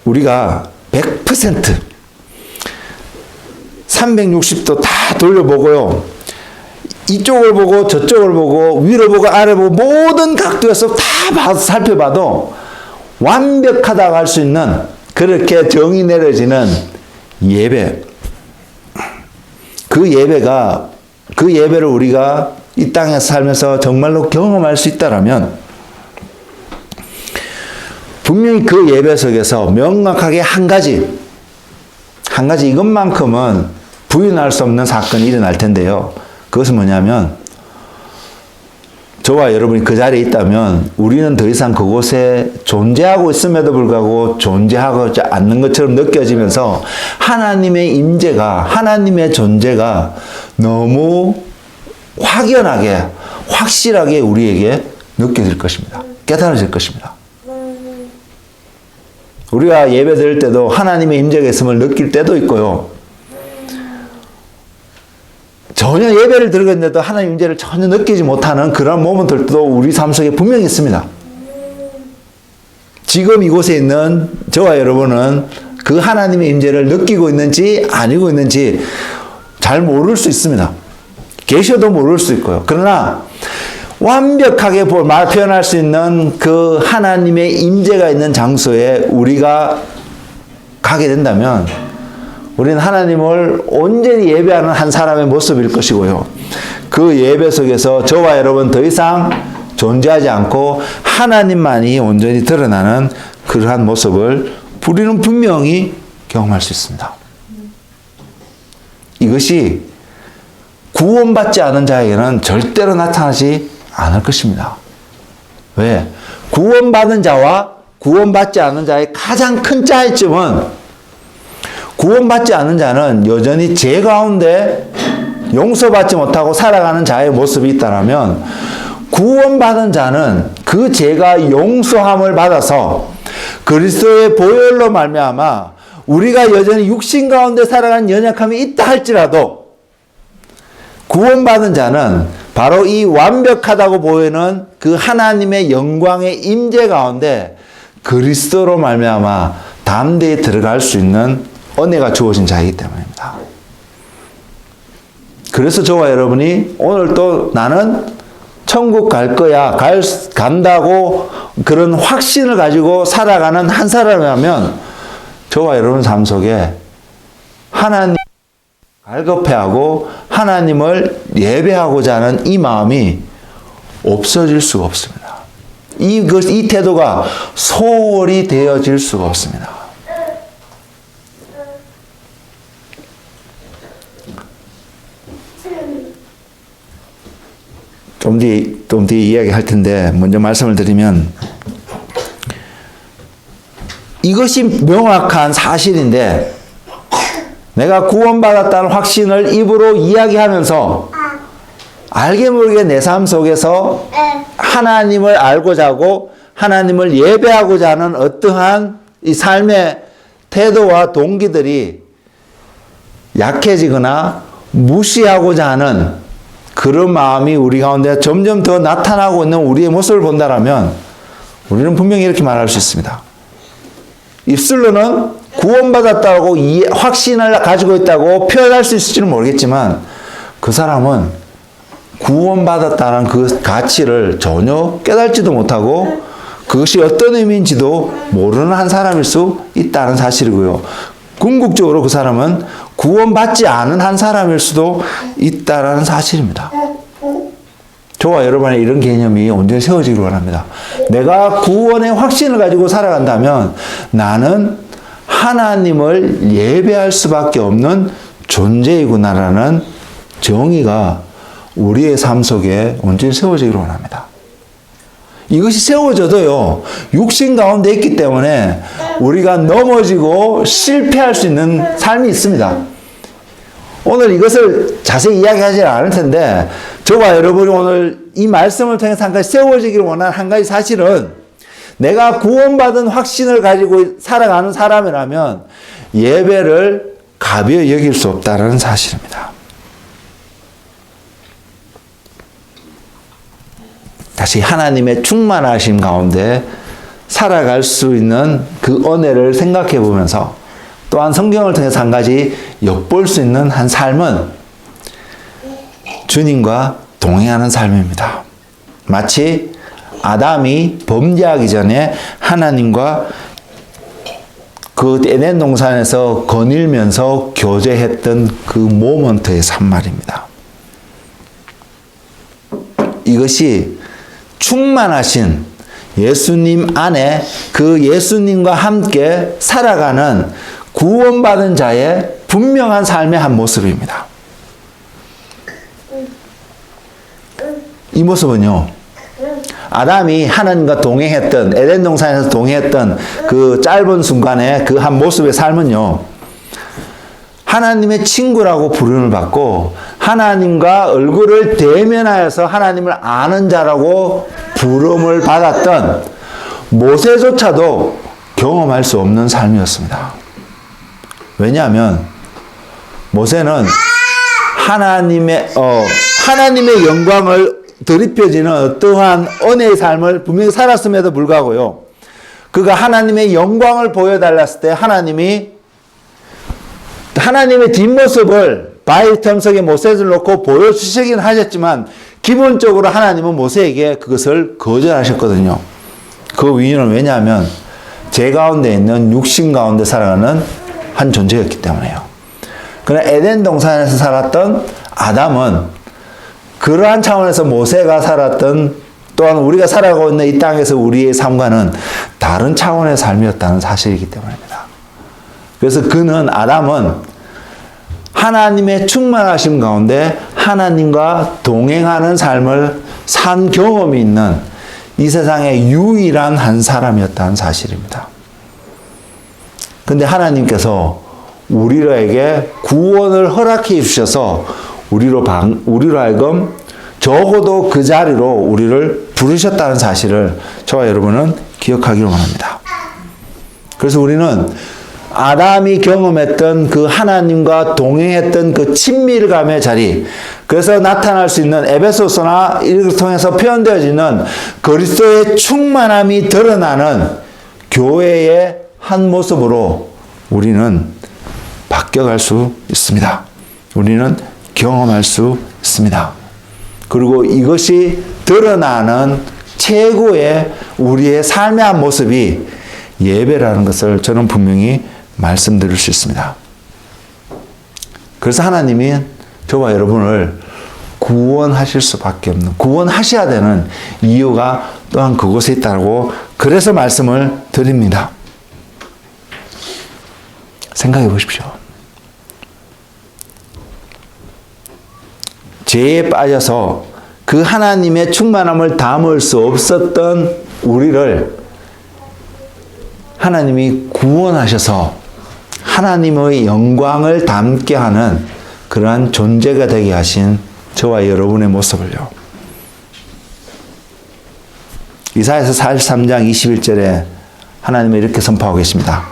우리가 100% 360도 다 돌려보고요. 이쪽을 보고 저쪽을 보고 위를 보고 아래를 보고 모든 각도에서 다 살펴봐도 완벽하다고 할 수 있는 그렇게 정이 내려지는 예배. 그 예배를 우리가 이 땅에서 살면서 정말로 경험할 수 있다라면 분명히 그 예배 속에서 명확하게 한 가지 이것만큼은 부인할 수 없는 사건이 일어날 텐데요. 그것은 뭐냐면 저와 여러분이 그 자리에 있다면 우리는 더 이상 그곳에 존재하고 있음에도 불구하고 존재하지 않는 것처럼 느껴지면서 하나님의 임재가, 하나님의 존재가 너무 확연하게, 확실하게 우리에게 느껴질 것입니다. 깨달아질 것입니다. 우리가 예배 드릴 때도 하나님의 임재가 있음을 느낄 때도 있고요. 전혀 예배를 드리고 있는데도 하나님의 임재를 전혀 느끼지 못하는 그런 모먼트도 우리 삶 속에 분명히 있습니다. 지금 이곳에 있는 저와 여러분은 그 하나님의 임재를 느끼고 있는지 아니고 있는지 잘 모를 수 있습니다. 계셔도 모를 수 있고요. 그러나 완벽하게 표현할 수 있는 그 하나님의 임재가 있는 장소에 우리가 가게 된다면 우리는 하나님을 온전히 예배하는 한 사람의 모습일 것이고요. 그 예배 속에서 저와 여러분 더 이상 존재하지 않고 하나님만이 온전히 드러나는 그러한 모습을 우리는 분명히 경험할 수 있습니다. 이것이 구원받지 않은 자에게는 절대로 나타나지 않을 것입니다. 왜? 구원받은 자와 구원받지 않은 자의 가장 큰 차이점은 구원받지 않은 자는 여전히 죄 가운데 용서받지 못하고 살아가는 자의 모습이 있다면 구원받은 자는 그 죄가 용서함을 받아서 그리스도의 보혈로 말미암아 우리가 여전히 육신 가운데 살아가는 연약함이 있다 할지라도 구원받은 자는 바로 이 완벽하다고 보이는 그 하나님의 영광의 임재 가운데 그리스도로 말미암아 담대히 들어갈 수 있는 은혜가 주어진 자이기 때문입니다. 그래서 저와 여러분이 오늘 또 나는 천국 갈 거야, 간다고 그런 확신을 가지고 살아가는 한 사람이라면 저와 여러분 삶 속에 하나님 갈급해하고 하나님을 예배하고자 하는 이 마음이 없어질 수가 없습니다. 이 태도가 소홀히 되어질 수가 없습니다. 좀 뒤에 이야기할 텐데 먼저 말씀을 드리면 이것이 명확한 사실인데 내가 구원받았다는 확신을 입으로 이야기하면서 알게 모르게 내 삶 속에서 하나님을 알고자 하고 하나님을 예배하고자 하는 어떠한 이 삶의 태도와 동기들이 약해지거나 무시하고자 하는 그런 마음이 우리 가운데 점점 더 나타나고 있는 우리의 모습을 본다라면 우리는 분명히 이렇게 말할 수 있습니다. 입술로는 구원받았다고 확신을 가지고 있다고 표현할 수 있을지는 모르겠지만 그 사람은 구원받았다는 그 가치를 전혀 깨달지도 못하고 그것이 어떤 의미인지도 모르는 한 사람일 수 있다는 사실이고요. 궁극적으로 그 사람은 구원받지 않은 한 사람일 수도 있다는 사실입니다. 저와 여러분의 이런 개념이 온전히 세워지길 원합니다. 내가 구원의 확신을 가지고 살아간다면 나는 하나님을 예배할 수밖에 없는 존재이구나라는 정의가 우리의 삶 속에 온전히 세워지길 원합니다. 이것이 세워져도요, 육신 가운데 있기 때문에 우리가 넘어지고 실패할 수 있는 삶이 있습니다. 오늘 이것을 자세히 이야기하지 않을 텐데, 저와 여러분이 오늘 이 말씀을 통해서 한 가지 세워지기를 원하는 한 가지 사실은, 내가 구원받은 확신을 가지고 살아가는 사람이라면 예배를 가벼이 여길 수 없다는 사실입니다. 다시 하나님의 충만하심 가운데 살아갈 수 있는 그 은혜를 생각해 보면서 또한 성경을 통해서 한 가지 엿볼 수 있는 한 삶은 주님과 동행하는 삶입니다. 마치 아담이 범죄하기 전에 하나님과 그 에덴 동산에서 거닐면서 교제했던 그 모먼트의 삶 말입니다. 이것이 충만하신 예수님 안에 그 예수님과 함께 살아가는 구원받은 자의 분명한 삶의 한 모습입니다. 이 모습은요, 아담이 하나님과 동행했던, 에덴 동산에서 동행했던 그 짧은 순간의 그 한 모습의 삶은요, 하나님의 친구라고 부름을 받고 하나님과 얼굴을 대면하여서 하나님을 아는 자라고 부름을 받았던 모세조차도 경험할 수 없는 삶이었습니다. 왜냐하면 모세는 하나님의 영광을 드리펴지는 어떠한 은혜의 삶을 분명히 살았음에도 불구하고요, 그가 하나님의 영광을 보여달랐을 때 하나님의 뒷모습을 바위 틈속에 모세를 놓고 보여주시긴 하셨지만 기본적으로 하나님은 모세에게 그것을 거절하셨거든요. 그 이유는 왜냐하면 죄 가운데 있는 육신 가운데 살아가는 한 존재였기 때문에요. 그러나 에덴 동산에서 살았던 아담은 그러한 차원에서 모세가 살았던 또한 우리가 살아가고 있는 이 땅에서 우리의 삶과는 다른 차원의 삶이었다는 사실이기 때문입니다. 그래서 아담은 하나님의 충만하심 가운데 하나님과 동행하는 삶을 산 경험이 있는 이 세상의 유일한 한 사람이었다는 사실입니다. 근데 하나님께서 우리에게 구원을 허락해 주셔서 우리로 하여금 적어도 그 자리로 우리를 부르셨다는 사실을 저와 여러분은 기억하기로 원합니다. 그래서 우리는 아담이 경험했던 그 하나님과 동행했던 그 친밀감의 자리, 그래서 나타날 수 있는 에베소서나 이를 통해서 표현되어지는 그리스도의 충만함이 드러나는 교회의 한 모습으로 우리는 바뀌어갈 수 있습니다. 우리는 경험할 수 있습니다. 그리고 이것이 드러나는 최고의 우리의 삶의 한 모습이 예배라는 것을 저는 분명히 말씀드릴 수 있습니다. 그래서 하나님이 저와 여러분을 구원하실 수밖에 없는, 구원하셔야 되는 이유가 또한 그곳에 있다고 그래서 말씀을 드립니다. 생각해 보십시오. 죄에 빠져서 그 하나님의 충만함을 담을 수 없었던 우리를 하나님이 구원하셔서 하나님의 영광을 담게 하는 그러한 존재가 되게 하신 저와 여러분의 모습을요. 이사야서 43장 21절에 하나님은 이렇게 선포하고 계십니다.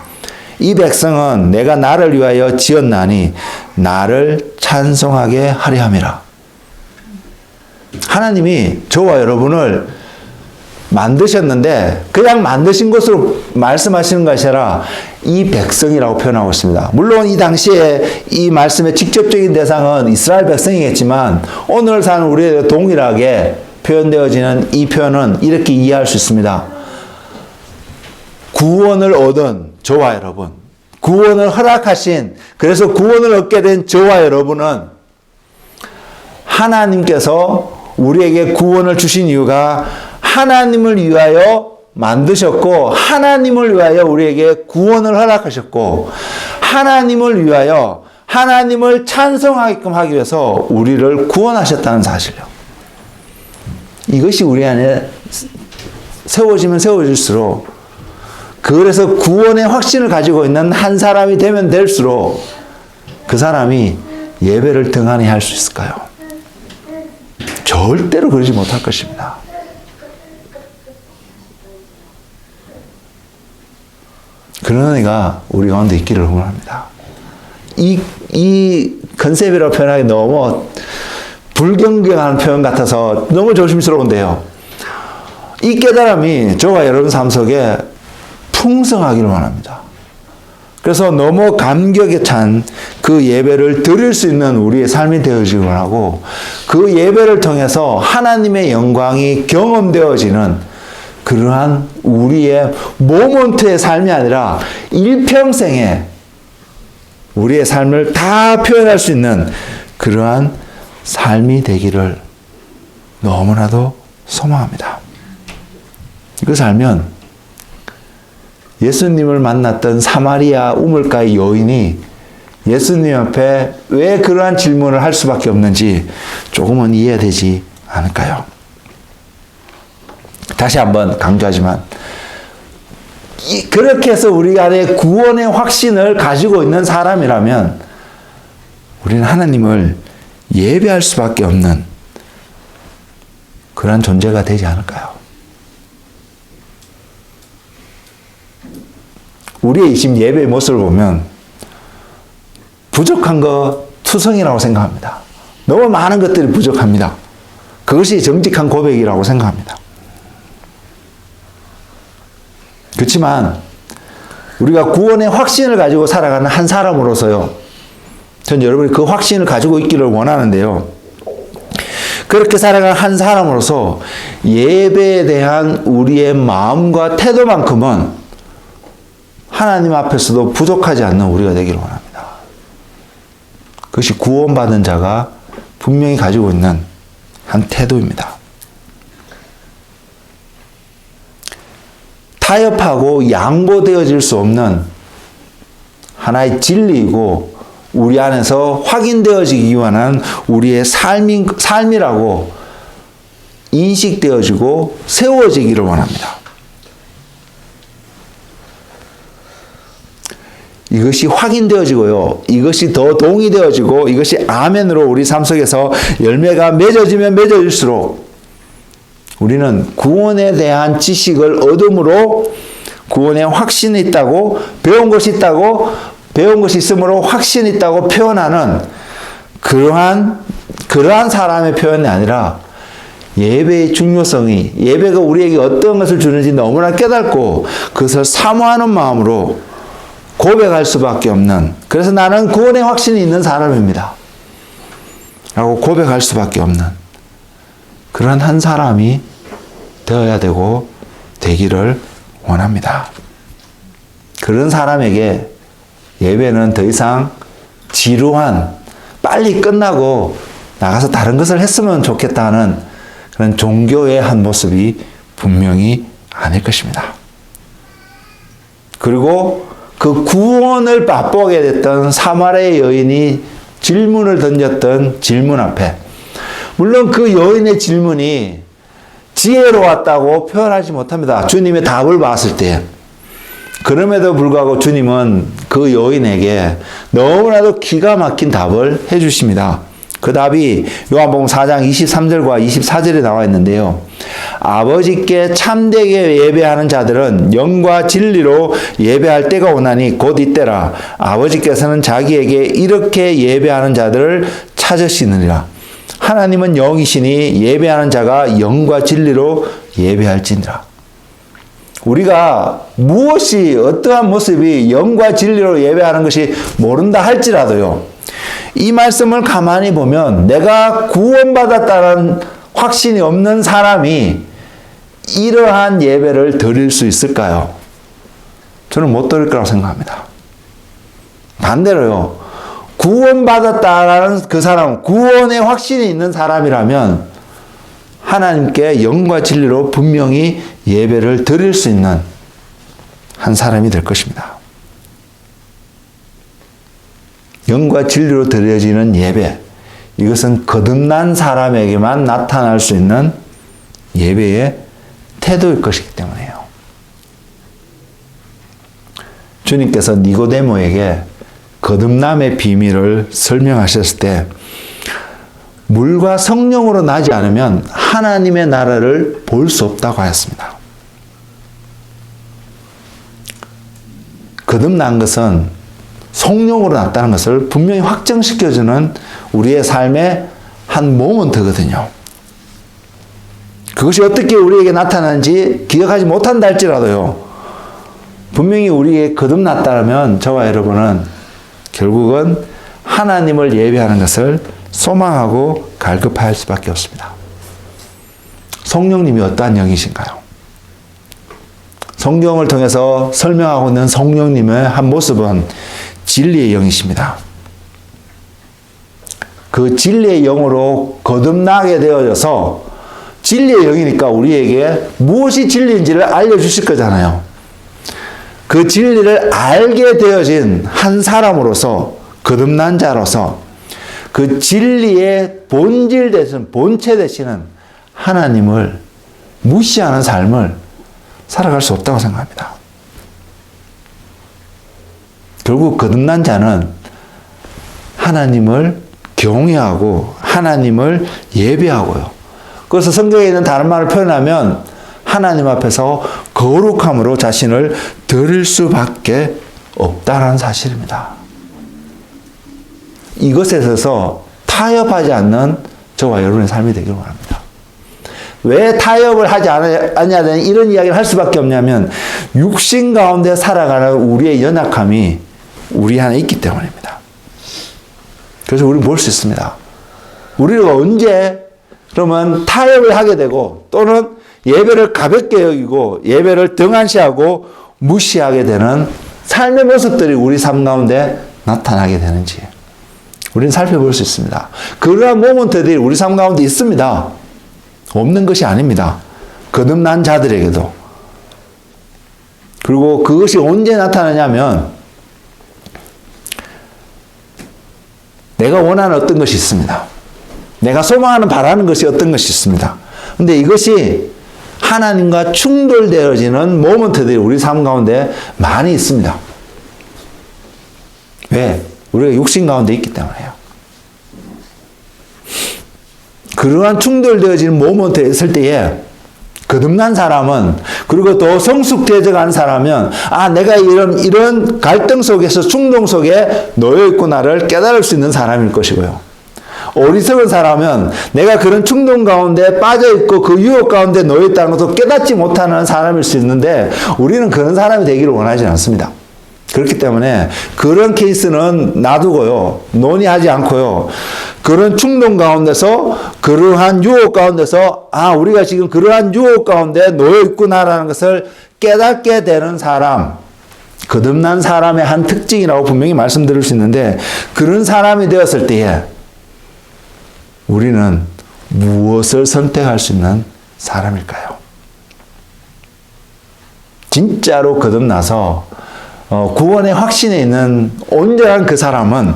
이 백성은 내가 나를 위하여 지었나니 나를 찬송하게 하려 함이라. 하나님이 저와 여러분을 만드셨는데 그냥 만드신 것으로 말씀하시는 것이 아니라 이 백성이라고 표현하고 있습니다. 물론 이 당시에 이 말씀의 직접적인 대상은 이스라엘 백성이겠지만 오늘 사는 우리에게 동일하게 표현되어지는 이 표현은 이렇게 이해할 수 있습니다. 구원을 얻은 저와 여러분, 구원을 허락하신, 그래서 구원을 얻게 된 저와 여러분은 하나님께서 우리에게 구원을 주신 이유가 하나님을 위하여 만드셨고 하나님을 위하여 우리에게 구원을 허락하셨고 하나님을 위하여 하나님을 찬송하게끔 하기 위해서 우리를 구원하셨다는 사실이요. 이것이 우리 안에 세워지면 세워질수록 그래서 구원의 확신을 가지고 있는 한 사람이 되면 될수록 그 사람이 예배를 등한히 할 수 있을까요? 절대로 그러지 못할 것입니다. 그런 은혜가 우리 가운데 있기를 원합니다. 이 컨셉이라고 표현하기 너무 불경경한 표현 같아서 너무 조심스러운데요. 이 깨달음이 저와 여러분 삶 속에 풍성하기를 원합니다. 그래서 너무 감격에 찬 그 예배를 드릴 수 있는 우리의 삶이 되어지기 원하고 그 예배를 통해서 하나님의 영광이 경험되어지는 그러한 우리의 모먼트의 삶이 아니라 일평생에 우리의 삶을 다 표현할 수 있는 그러한 삶이 되기를 너무나도 소망합니다. 이것을 알면 예수님을 만났던 사마리아 우물가의 여인이 예수님 앞에 왜 그러한 질문을 할 수밖에 없는지 조금은 이해되지 않을까요? 다시 한번 강조하지만 그렇게 해서 우리 안에 구원의 확신을 가지고 있는 사람이라면 우리는 하나님을 예배할 수밖에 없는 그런 존재가 되지 않을까요? 우리의 지금 예배의 모습을 보면 부족한 거 투성이라고 생각합니다. 너무 많은 것들이 부족합니다. 그것이 정직한 고백이라고 생각합니다. 그렇지만 우리가 구원의 확신을 가지고 살아가는 한 사람으로서요. 전 여러분이 그 확신을 가지고 있기를 원하는데요. 그렇게 살아가는 한 사람으로서 예배에 대한 우리의 마음과 태도만큼은 하나님 앞에서도 부족하지 않는 우리가 되기를 원합니다. 그것이 구원받은 자가 분명히 가지고 있는 한 태도입니다. 타협하고 양보되어질 수 없는 하나의 진리이고 우리 안에서 확인되어지기 위한 우리의 삶이라고 인식되어지고 세워지기를 원합니다. 이것이 확인되어지고요. 이것이 더 동의되어지고 이것이 아멘으로 우리 삶 속에서 열매가 맺어지면 맺어질수록 우리는 구원에 대한 지식을 얻음으로 구원에 확신이 있다고 배운 것이 있으므로 확신이 있다고 표현하는 그러한 사람의 표현이 아니라 예배의 중요성이 예배가 우리에게 어떤 것을 주는지 너무나 깨닫고 그것을 사모하는 마음으로 고백할 수밖에 없는 그래서 나는 구원의 확신이 있는 사람입니다. 라고 고백할 수밖에 없는 그런 한 사람이 되어야 되고 되기를 원합니다. 그런 사람에게 예배는 더 이상 지루한 빨리 끝나고 나가서 다른 것을 했으면 좋겠다는 그런 종교의 한 모습이 분명히 아닐 것입니다. 그리고 그 구원을 맛보게 됐던 사마리아 여인이 질문을 던졌던 질문 앞에 물론 그 여인의 질문이 지혜로웠다고 표현하지 못합니다. 주님의 답을 봤을 때. 그럼에도 불구하고 주님은 그 여인에게 너무나도 기가 막힌 답을 해주십니다. 그 답이 요한복음 4장 23절과 24절에 나와 있는데요. 아버지께 참되게 예배하는 자들은 영과 진리로 예배할 때가 오나니 곧 이때라. 아버지께서는 자기에게 이렇게 예배하는 자들을 찾으시느니라. 하나님은 영이시니 예배하는 자가 영과 진리로 예배할지니라. 우리가 무엇이 어떠한 모습이 영과 진리로 예배하는 것이 모른다 할지라도요. 이 말씀을 가만히 보면 내가 구원받았다는 확신이 없는 사람이 이러한 예배를 드릴 수 있을까요? 저는 못 드릴 거라고 생각합니다. 반대로요. 구원받았다라는 그 사람, 구원의 확신이 있는 사람이라면 하나님께 영과 진리로 분명히 예배를 드릴 수 있는 한 사람이 될 것입니다. 영과 진리로 드려지는 예배, 이것은 거듭난 사람에게만 나타날 수 있는 예배의 태도일 것이기 때문이에요. 주님께서 니고데모에게 거듭남의 비밀을 설명하셨을 때 물과 성령으로 나지 않으면 하나님의 나라를 볼 수 없다고 하였습니다. 거듭난 것은 성령으로 났다는 것을 분명히 확정시켜주는 우리의 삶의 한 모먼트거든요. 그것이 어떻게 우리에게 나타나는지 기억하지 못한다 할지라도요. 분명히 우리에게 거듭났다면 저와 여러분은 결국은 하나님을 예배하는 것을 소망하고 갈급할 수밖에 없습니다. 성령님이 어떠한 영이신가요? 성경을 통해서 설명하고 있는 성령님의 한 모습은 진리의 영이십니다. 그 진리의 영으로 거듭나게 되어져서 진리의 영이니까 우리에게 무엇이 진리인지를 알려주실 거잖아요. 그 진리를 알게 되어진 한 사람으로서 거듭난 자로서 그 진리의 본질 되시는 본체 되시는 하나님을 무시하는 삶을 살아갈 수 없다고 생각합니다. 결국 거듭난 자는 하나님을 경외하고 하나님을 예배하고요. 그래서 성경에 있는 다른 말을 표현하면 하나님 앞에서 거룩함으로 자신을 드릴 수밖에 없다는 사실입니다. 이것에 있어서 타협하지 않는 저와 여러분의 삶이 되기를 원합니다. 왜 타협을 하지 않아야 되는 이런 이야기를 할 수밖에 없냐면 육신 가운데 살아가는 우리의 연약함이 우리 안에 있기 때문입니다. 그래서 우리는 볼 수 있습니다. 우리가 언제 그러면 타협을 하게 되고 또는 예배를 가볍게 여기고 예배를 등한시하고 무시하게 되는 삶의 모습들이 우리 삶 가운데 나타나게 되는지 우리는 살펴볼 수 있습니다. 그러한 모먼트들이 우리 삶 가운데 있습니다. 없는 것이 아닙니다. 거듭난 자들에게도. 그리고 그것이 언제 나타나냐면 내가 원하는 어떤 것이 있습니다. 내가 소망하는 바라는 것이 어떤 것이 있습니다. 근데 이것이 하나님과 충돌되어지는 모먼트들이 우리 삶 가운데 많이 있습니다. 왜? 우리가 육신 가운데 있기 때문에요. 그러한 충돌되어지는 모먼트에 있을 때에 거듭난 사람은 그리고 또 성숙되어가는 사람은 내가 이런 갈등 속에서 충동 속에 놓여 있구나를 깨달을 수 있는 사람일 것이고요. 어리석은 사람은 내가 그런 충동 가운데 빠져있고 그 유혹 가운데 놓여있다는 것도 깨닫지 못하는 사람일 수 있는데 우리는 그런 사람이 되기를 원하지 않습니다. 그렇기 때문에 그런 케이스는 놔두고요. 논의하지 않고요. 그런 충동 가운데서 그러한 유혹 가운데서 우리가 지금 그러한 유혹 가운데 놓여있구나라는 것을 깨닫게 되는 사람, 거듭난 사람의 한 특징이라고 분명히 말씀드릴 수 있는데 그런 사람이 되었을 때에 우리는 무엇을 선택할 수 있는 사람일까요? 진짜로 거듭나서 구원의 확신에 있는 온전한 그 사람은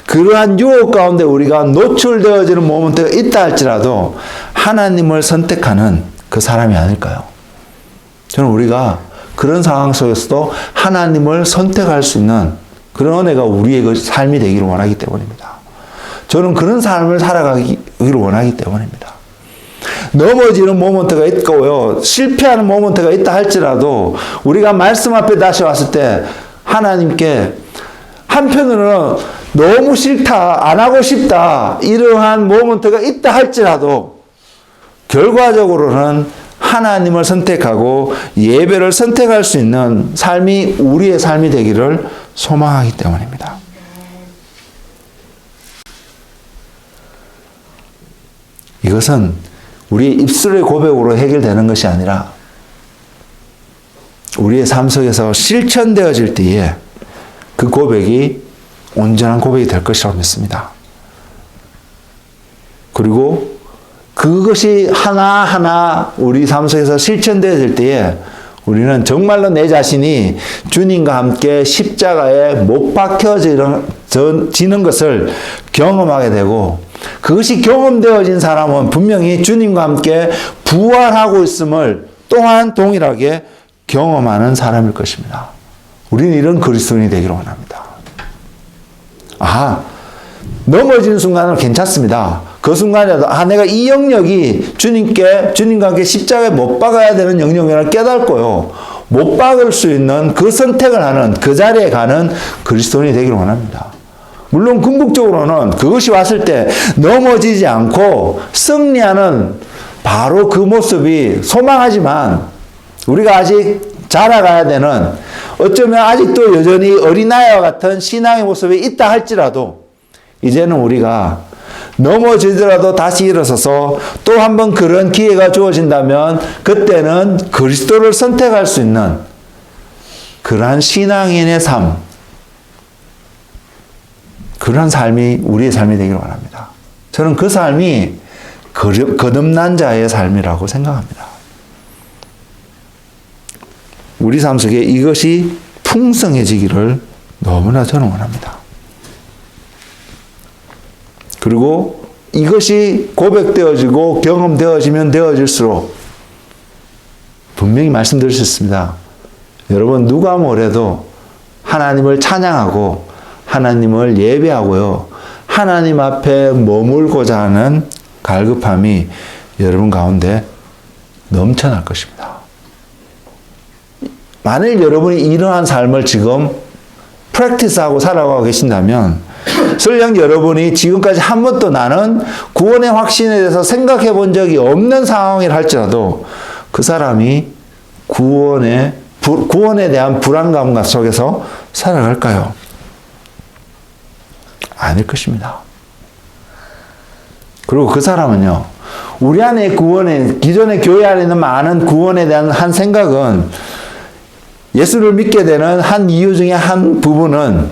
그러한 유혹 가운데 우리가 노출되어지는 모먼트가 있다 할지라도 하나님을 선택하는 그 사람이 아닐까요? 저는 우리가 그런 상황 속에서도 하나님을 선택할 수 있는 그런 은혜가 우리의 그 삶이 되기를 원하기 때문입니다. 저는 그런 삶을 살아가기를 원하기 때문입니다. 넘어지는 모먼트가 있고요. 실패하는 모먼트가 있다 할지라도 우리가 말씀 앞에 다시 왔을 때 하나님께 한편으로는 너무 싫다, 안 하고 싶다 이러한 모먼트가 있다 할지라도 결과적으로는 하나님을 선택하고 예배를 선택할 수 있는 삶이 우리의 삶이 되기를 소망하기 때문입니다. 이것은 우리의 입술의 고백으로 해결되는 것이 아니라 우리의 삶 속에서 실천되어질 때에 그 고백이 온전한 고백이 될 것이라고 믿습니다. 그리고 그것이 하나하나 우리 삶 속에서 실천되어질 때에 우리는 정말로 내 자신이 주님과 함께 십자가에 못 박혀지는 것을 경험하게 되고 그것이 경험되어진 사람은 분명히 주님과 함께 부활하고 있음을 또한 동일하게 경험하는 사람일 것입니다. 우리는 이런 그리스도인이 되기를 원합니다. 넘어지는 순간은 괜찮습니다. 그 순간이라도 내가 이 영역이 주님과 함께 십자가에 못 박아야 되는 영역이라는 깨닫고요. 못 박을 수 있는 그 선택을 하는 그 자리에 가는 그리스도인이 되기를 원합니다. 물론 궁극적으로는 그것이 왔을 때 넘어지지 않고 승리하는 바로 그 모습이 소망하지만 우리가 아직 자라가야 되는 어쩌면 아직도 여전히 어린아이와 같은 신앙의 모습이 있다 할지라도 이제는 우리가 넘어지더라도 다시 일어서서 또 한 번 그런 기회가 주어진다면 그때는 그리스도를 선택할 수 있는 그러한 신앙인의 삶, 그러한 삶이 우리의 삶이 되기를 원합니다. 저는 그 삶이 거듭난 자의 삶이라고 생각합니다. 우리 삶 속에 이것이 풍성해지기를 너무나 저는 원합니다. 그리고 이것이 고백되어지고 경험되어지면 되어질수록 분명히 말씀드릴 수 있습니다. 여러분 누가 뭐래도 하나님을 찬양하고 하나님을 예배하고요. 하나님 앞에 머물고자 하는 갈급함이 여러분 가운데 넘쳐날 것입니다. 만일 여러분이 이러한 삶을 지금 프랙티스하고 살아가고 계신다면 설령 여러분이 지금까지 한 번도 나는 구원의 확신에 대해서 생각해 본 적이 없는 상황이라 할지라도 그 사람이 구원에 대한 불안감 속에서 살아갈까요? 아닐 것입니다. 그리고 그 사람은요, 우리 안에 기존의 교회 안에 있는 많은 구원에 대한 한 생각은 예수를 믿게 되는 한 이유 중에 한 부분은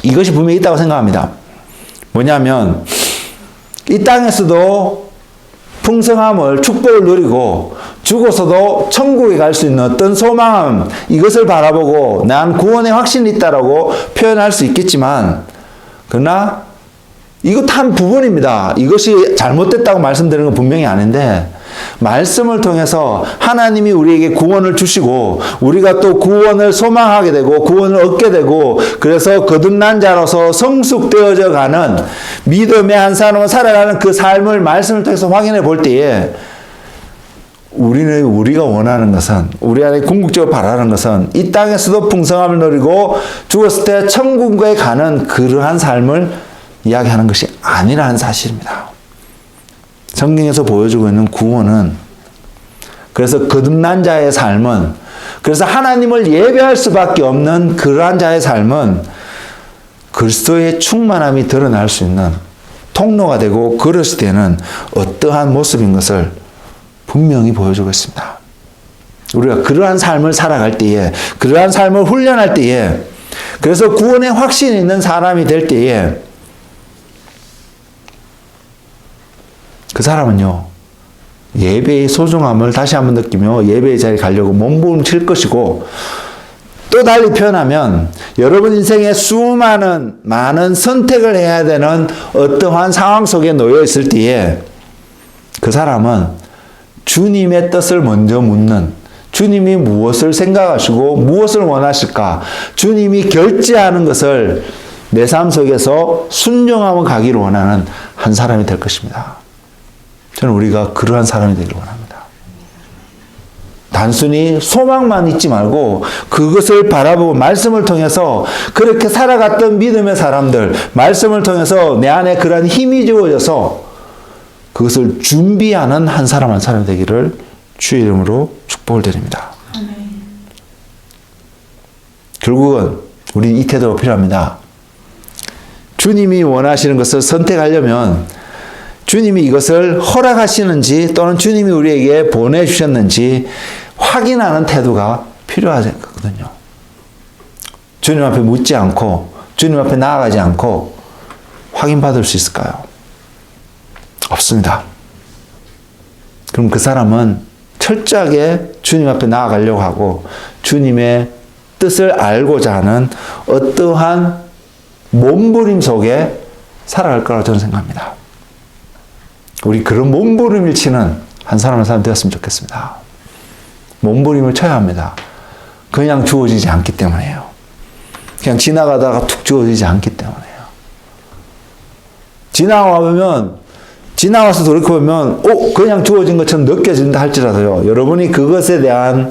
이것이 분명히 있다고 생각합니다. 뭐냐면, 이 땅에서도 풍성함을, 축복을 누리고, 죽어서도 천국에 갈 수 있는 어떤 소망함, 이것을 바라보고, 난 구원의 확신이 있다라고 표현할 수 있겠지만, 그러나, 이것 한 부분입니다. 이것이 잘못됐다고 말씀드리는 건 분명히 아닌데, 말씀을 통해서 하나님이 우리에게 구원을 주시고 우리가 또 구원을 소망하게 되고 구원을 얻게 되고 그래서 거듭난 자로서 성숙되어져 가는 믿음의 한 사람으로 살아가는 그 삶을 말씀을 통해서 확인해 볼 때에 우리가 원하는 것은 우리 안에 궁극적으로 바라는 것은 이 땅에서도 풍성함을 누리고 죽었을 때 천국에 가는 그러한 삶을 이야기하는 것이 아니라는 사실입니다. 성경에서 보여주고 있는 구원은 그래서 거듭난 자의 삶은 그래서 하나님을 예배할 수밖에 없는 그러한 자의 삶은 그리스도의 충만함이 드러날 수 있는 통로가 되고 그릇이 되는 어떠한 모습인 것을 분명히 보여주고 있습니다. 우리가 그러한 삶을 살아갈 때에 그러한 삶을 훈련할 때에 그래서 구원의 확신이 있는 사람이 될 때에 그 사람은요, 예배의 소중함을 다시 한번 느끼며 예배의 자리에 가려고 몸부림칠 것이고, 또 달리 표현하면 여러분 인생에 많은 선택을 해야 되는 어떠한 상황 속에 놓여 있을 때에 그 사람은 주님의 뜻을 먼저 묻는, 주님이 무엇을 생각하시고 무엇을 원하실까, 주님이 결제하는 것을 내 삶 속에서 순종하며 가기를 원하는 한 사람이 될 것입니다. 저는 우리가 그러한 사람이 되기를 원합니다. 단순히 소망만 있지 말고 그것을 바라보고 말씀을 통해서 그렇게 살아갔던 믿음의 사람들, 말씀을 통해서 내 안에 그러한 힘이 주어져서 그것을 준비하는 한 사람이 되기를 주의 이름으로 축복을 드립니다. 아멘. 결국은 우리는 이 태도가 필요합니다. 주님이 원하시는 것을 선택하려면 주님이 이것을 허락하시는지 또는 주님이 우리에게 보내주셨는지 확인하는 태도가 필요하거든요. 주님 앞에 묻지 않고 주님 앞에 나아가지 않고 확인받을 수 있을까요? 없습니다. 그럼 그 사람은 철저하게 주님 앞에 나아가려고 하고 주님의 뜻을 알고자 하는 어떠한 몸부림 속에 살아갈 거라고 저는 생각합니다. 우리 그런 몸부림을 치는 한 사람 되었으면 좋겠습니다. 몸부림을 쳐야 합니다. 그냥 주어지지 않기 때문에요. 그냥 지나가다가 툭 주어지지 않기 때문에요. 지나와서 돌이켜보면, 그냥 주어진 것처럼 느껴진다 할지라도요, 여러분이 그것에 대한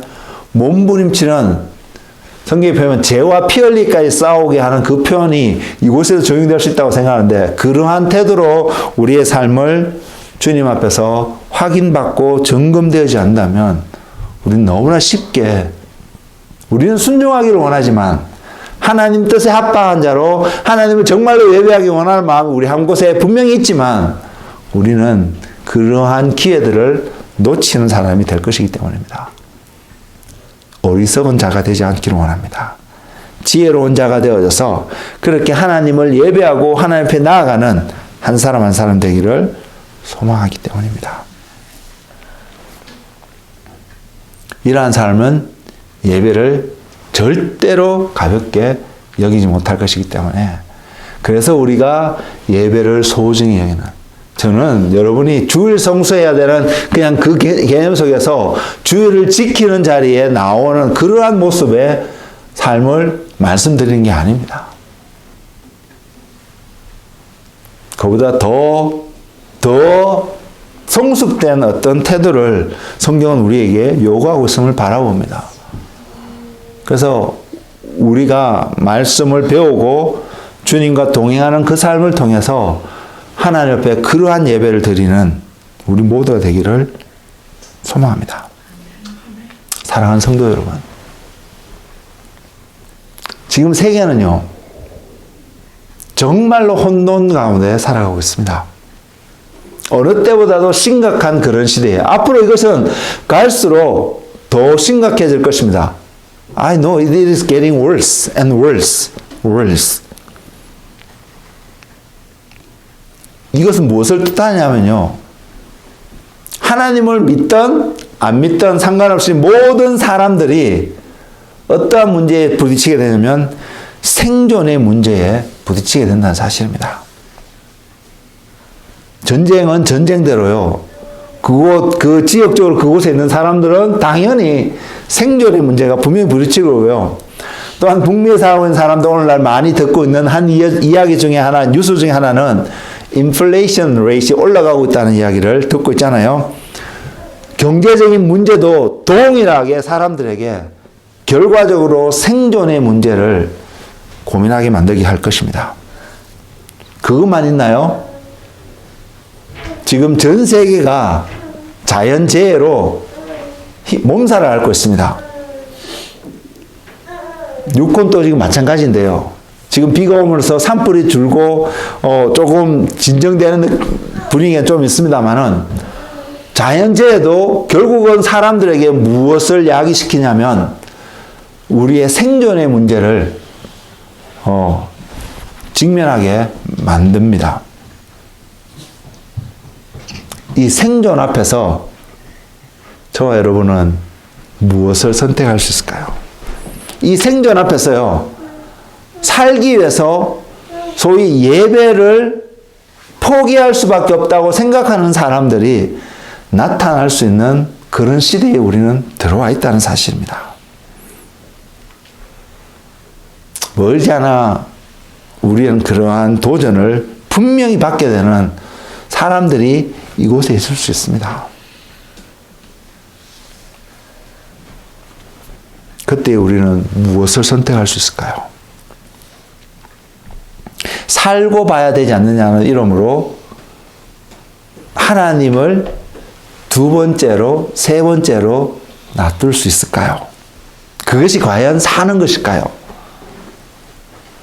몸부림치는 성경에 보면 죄와 피 흘리기까지 싸우게 하는 그 표현이 이곳에서 적용될 수 있다고 생각하는데 그러한 태도로 우리의 삶을 주님 앞에서 확인받고 점검되지 않는다면 우리는 너무나 쉽게 우리는 순종하기를 원하지만 하나님 뜻에 합당한 자로 하나님을 정말로 예배하기 원하는 마음이 우리 한 곳에 분명히 있지만 우리는 그러한 기회들을 놓치는 사람이 될 것이기 때문입니다. 어리석은 자가 되지 않기를 원합니다. 지혜로운 자가 되어져서 그렇게 하나님을 예배하고 하나님 앞에 나아가는 한 사람 되기를 소망하기 때문입니다. 이러한 삶은 예배를 절대로 가볍게 여기지 못할 것이기 때문에 그래서 우리가 예배를 소중히 여기는 저는 여러분이 주일 성수해야 되는 그냥 그 개념 속에서 주일을 지키는 자리에 나오는 그러한 모습의 삶을 말씀드리는 게 아닙니다. 그보다 더 성숙된 어떤 태도를 성경은 우리에게 요구하고 있음을 바라봅니다. 그래서 우리가 말씀을 배우고 주님과 동행하는 그 삶을 통해서 하나님 앞에 그러한 예배를 드리는 우리 모두가 되기를 소망합니다. 사랑하는 성도 여러분, 지금 세계는요, 정말로 혼돈 가운데 살아가고 있습니다. 어느 때보다도 심각한 그런 시대에 앞으로 이것은 갈수록 더 심각해질 것입니다. I know it is getting worse and worse, worse. 이것은 무엇을 뜻하냐면요, 하나님을 믿던 안 믿던 상관없이 모든 사람들이 어떠한 문제에 부딪히게 되냐면 생존의 문제에 부딪히게 된다는 사실입니다. 전쟁은 전쟁대로요, 그 지역적으로 그곳에 있는 사람들은 당연히 생존의 문제가 분명히 부딪히고요. 또한 북미에 살고 있는 사람도 오늘날 많이 듣고 있는 한 이야기 중에 하나, 뉴스 중에 하나는 인플레이션 레이트가 올라가고 있다는 이야기를 듣고 있잖아요. 경제적인 문제도 동일하게 사람들에게 결과적으로 생존의 문제를 고민하게 만들게 할 것입니다. 그것만 있나요? 지금 전 세계가 자연재해로 몸살을 앓고 있습니다. 유콘도 지금 마찬가지인데요. 지금 비가 오면서 산불이 줄고 조금 진정되는 분위기가 좀 있습니다만은, 자연재해도 결국은 사람들에게 무엇을 야기시키냐면 우리의 생존의 문제를 직면하게 만듭니다. 이 생존 앞에서 저와 여러분은 무엇을 선택할 수 있을까요? 이 생존 앞에서요, 살기 위해서 소위 예배를 포기할 수밖에 없다고 생각하는 사람들이 나타날 수 있는 그런 시대에 우리는 들어와 있다는 사실입니다. 멀지 않아 우리는 그러한 도전을 분명히 받게 되는 사람들이 이곳에 있을 수 있습니다. 그때 우리는 무엇을 선택할 수 있을까요? 살고 봐야 되지 않느냐는 이름으로 하나님을 두 번째로, 세 번째로 놔둘 수 있을까요? 그것이 과연 사는 것일까요?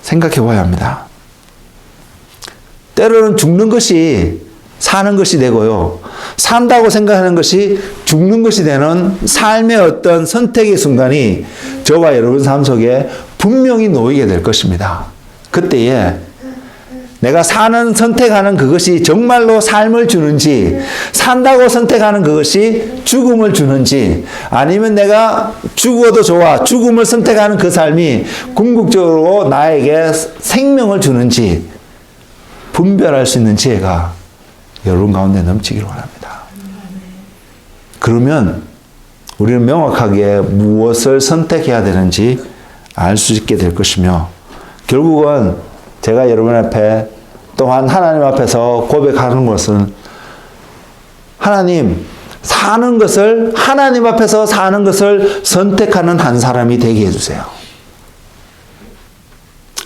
생각해 봐야 합니다. 때로는 죽는 것이 사는 것이 되고요, 산다고 생각하는 것이 죽는 것이 되는 삶의 어떤 선택의 순간이 저와 여러분 삶 속에 분명히 놓이게 될 것입니다. 그때에 내가 선택하는 그것이 정말로 삶을 주는지, 산다고 선택하는 그것이 죽음을 주는지, 아니면 내가 죽어도 좋아, 죽음을 선택하는 그 삶이 궁극적으로 나에게 생명을 주는지 분별할 수 있는 지혜가 여러분 가운데 넘치기를 원합니다. 그러면 우리는 명확하게 무엇을 선택해야 되는지 알 수 있게 될 것이며, 결국은 제가 여러분 앞에 또한 하나님 앞에서 고백하는 것은, 하나님 앞에서 사는 것을 선택하는 한 사람이 되게 해주세요.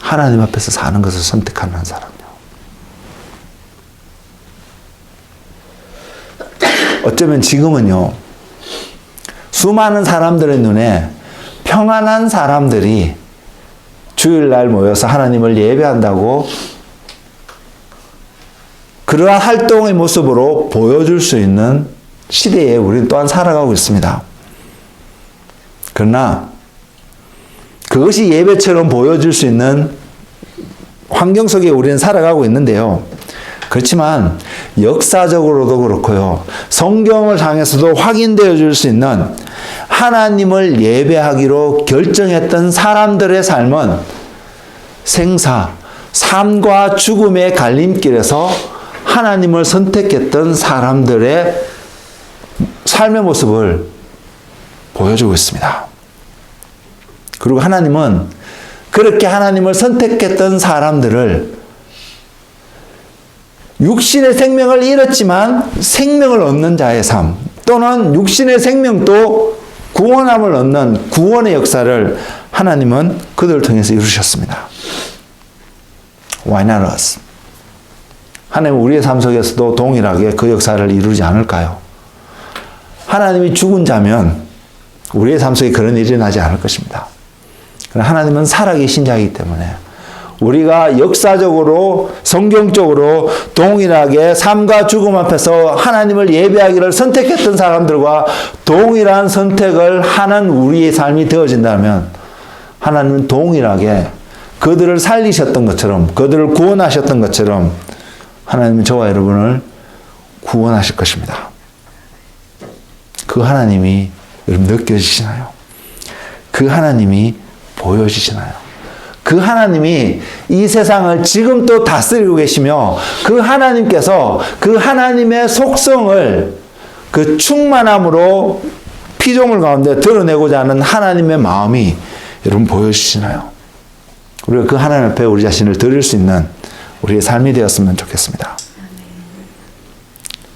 하나님 앞에서 사는 것을 선택하는 한 사람이요. 어쩌면 지금은요, 수많은 사람들의 눈에 평안한 사람들이 주일날 모여서 하나님을 예배한다고 그러한 활동의 모습으로 보여줄 수 있는 시대에 우리는 또한 살아가고 있습니다. 그러나 그것이 예배처럼 보여줄 수 있는 환경 속에 우리는 살아가고 있는데요. 그렇지만 역사적으로도 그렇고요, 성경을 향해서도 확인되어 줄 수 있는 하나님을 예배하기로 결정했던 사람들의 삶은 삶과 죽음의 갈림길에서 하나님을 선택했던 사람들의 삶의 모습을 보여주고 있습니다. 그리고 하나님은 그렇게 하나님을 선택했던 사람들을 육신의 생명을 잃었지만 생명을 얻는 자의 삶, 또는 육신의 생명도 구원함을 얻는 구원의 역사를 하나님은 그들을 통해서 이루셨습니다. Why not us? 하나님은 우리의 삶 속에서도 동일하게 그 역사를 이루지 않을까요? 하나님이 죽은 자면 우리의 삶 속에 그런 일이 일어나지 않을 것입니다. 그러나 하나님은 살아계신 자이기 때문에 우리가 역사적으로 성경적으로 동일하게 삶과 죽음 앞에서 하나님을 예배하기를 선택했던 사람들과 동일한 선택을 하는 우리의 삶이 되어진다면 하나님은 동일하게 그들을 살리셨던 것처럼 그들을 구원하셨던 것처럼 하나님은 저와 여러분을 구원하실 것입니다. 그 하나님이 여러분 느껴지시나요? 그 하나님이 보여지시나요? 그 하나님이 이 세상을 지금 또 다스리고 계시며 그 하나님께서 그 하나님의 속성을 그 충만함으로 피조물 가운데 드러내고자 하는 하나님의 마음이 여러분 보여주시나요? 우리가 그 하나님 앞에 우리 자신을 드릴 수 있는 우리의 삶이 되었으면 좋겠습니다.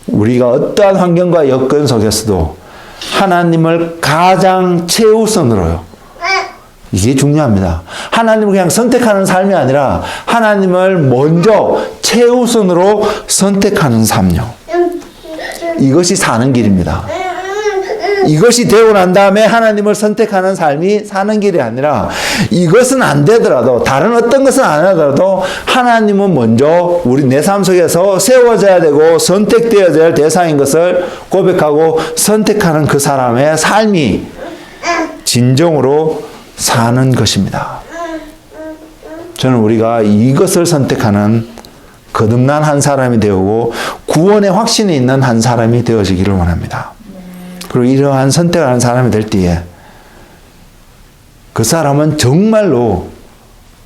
우리가 어떠한 환경과 여건 속에서도 하나님을 가장 최우선으로요. 이게 중요합니다. 하나님을 그냥 선택하는 삶이 아니라 하나님을 먼저 최우선으로 선택하는 삶요. 이것이 사는 길입니다. 이것이 되고 난 다음에 하나님을 선택하는 삶이 사는 길이 아니라 이것은 안 되더라도 다른 어떤 것은 안 하더라도 하나님은 먼저 우리 내 삶 속에서 세워져야 되고 선택되어야 될 대상인 것을 고백하고 선택하는 그 사람의 삶이 진정으로 사는 것입니다. 저는 우리가 이것을 선택하는 거듭난 한 사람이 되고 구원의 확신이 있는 한 사람이 되어지기를 원합니다. 그리고 이러한 선택을 하는 사람이 될 때에 그 사람은 정말로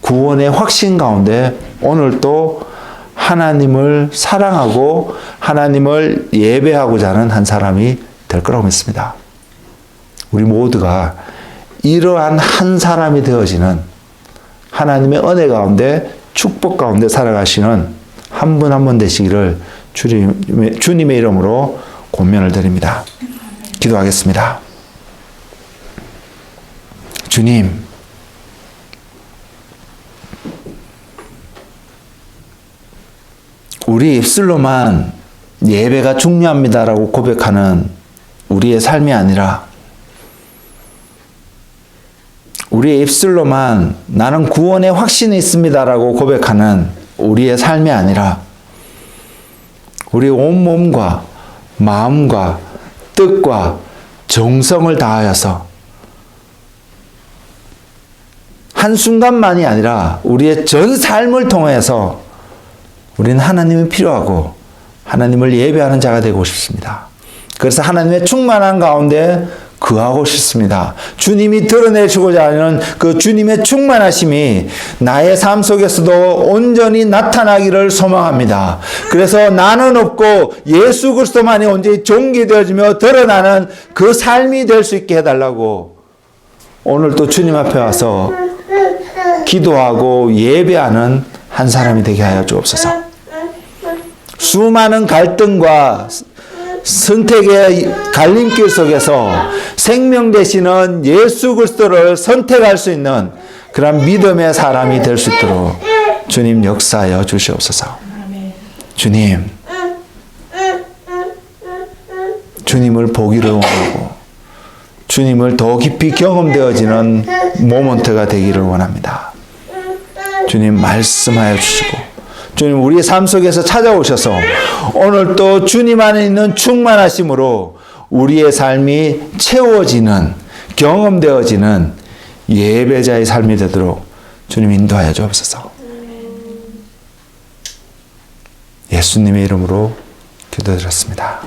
구원의 확신 가운데 오늘도 하나님을 사랑하고 하나님을 예배하고자 하는 한 사람이 될 거라고 믿습니다. 우리 모두가 이러한 한 사람이 되어지는 하나님의 은혜 가운데 축복 가운데 살아가시는 한 분 한 분 되시기를 주님의 이름으로 권면을 드립니다. 기도하겠습니다. 주님, 우리 입술로만 예배가 중요합니다라고 고백하는 우리의 삶이 아니라 우리의 입술로만 나는 구원의 확신이 있습니다라고 고백하는 우리의 삶이 아니라 우리 온몸과 마음과 뜻과 정성을 다하여서 한순간만이 아니라 우리의 전 삶을 통해서 우리는 하나님이 필요하고 하나님을 예배하는 자가 되고 싶습니다. 그래서 하나님의 충만한 가운데 거하고 싶습니다. 주님이 드러내시고자 하는 그 주님의 충만하심이 나의 삶 속에서도 온전히 나타나기를 소망합니다. 그래서 나는 없고 예수 그리스도만이 온전히 존귀되어지며 드러나는 그 삶이 될 수 있게 해달라고 오늘 또 주님 앞에 와서 기도하고 예배하는 한 사람이 되게 하여 주옵소서. 수많은 갈등과 선택의 갈림길 속에서 생명 되시는 예수 그리스도를 선택할 수 있는 그런 믿음의 사람이 될 수 있도록 주님 역사하여 주시옵소서. 주님, 주님을 보기를 원하고 주님을 더 깊이 경험되어지는 모먼트가 되기를 원합니다. 주님 말씀하여 주시고 주님 우리의 삶 속에서 찾아오셔서 오늘 또 주님 안에 있는 충만하심으로 우리의 삶이 채워지는 경험되어지는 예배자의 삶이 되도록 주님 인도하여 주옵소서. 예수님의 이름으로 기도드렸습니다.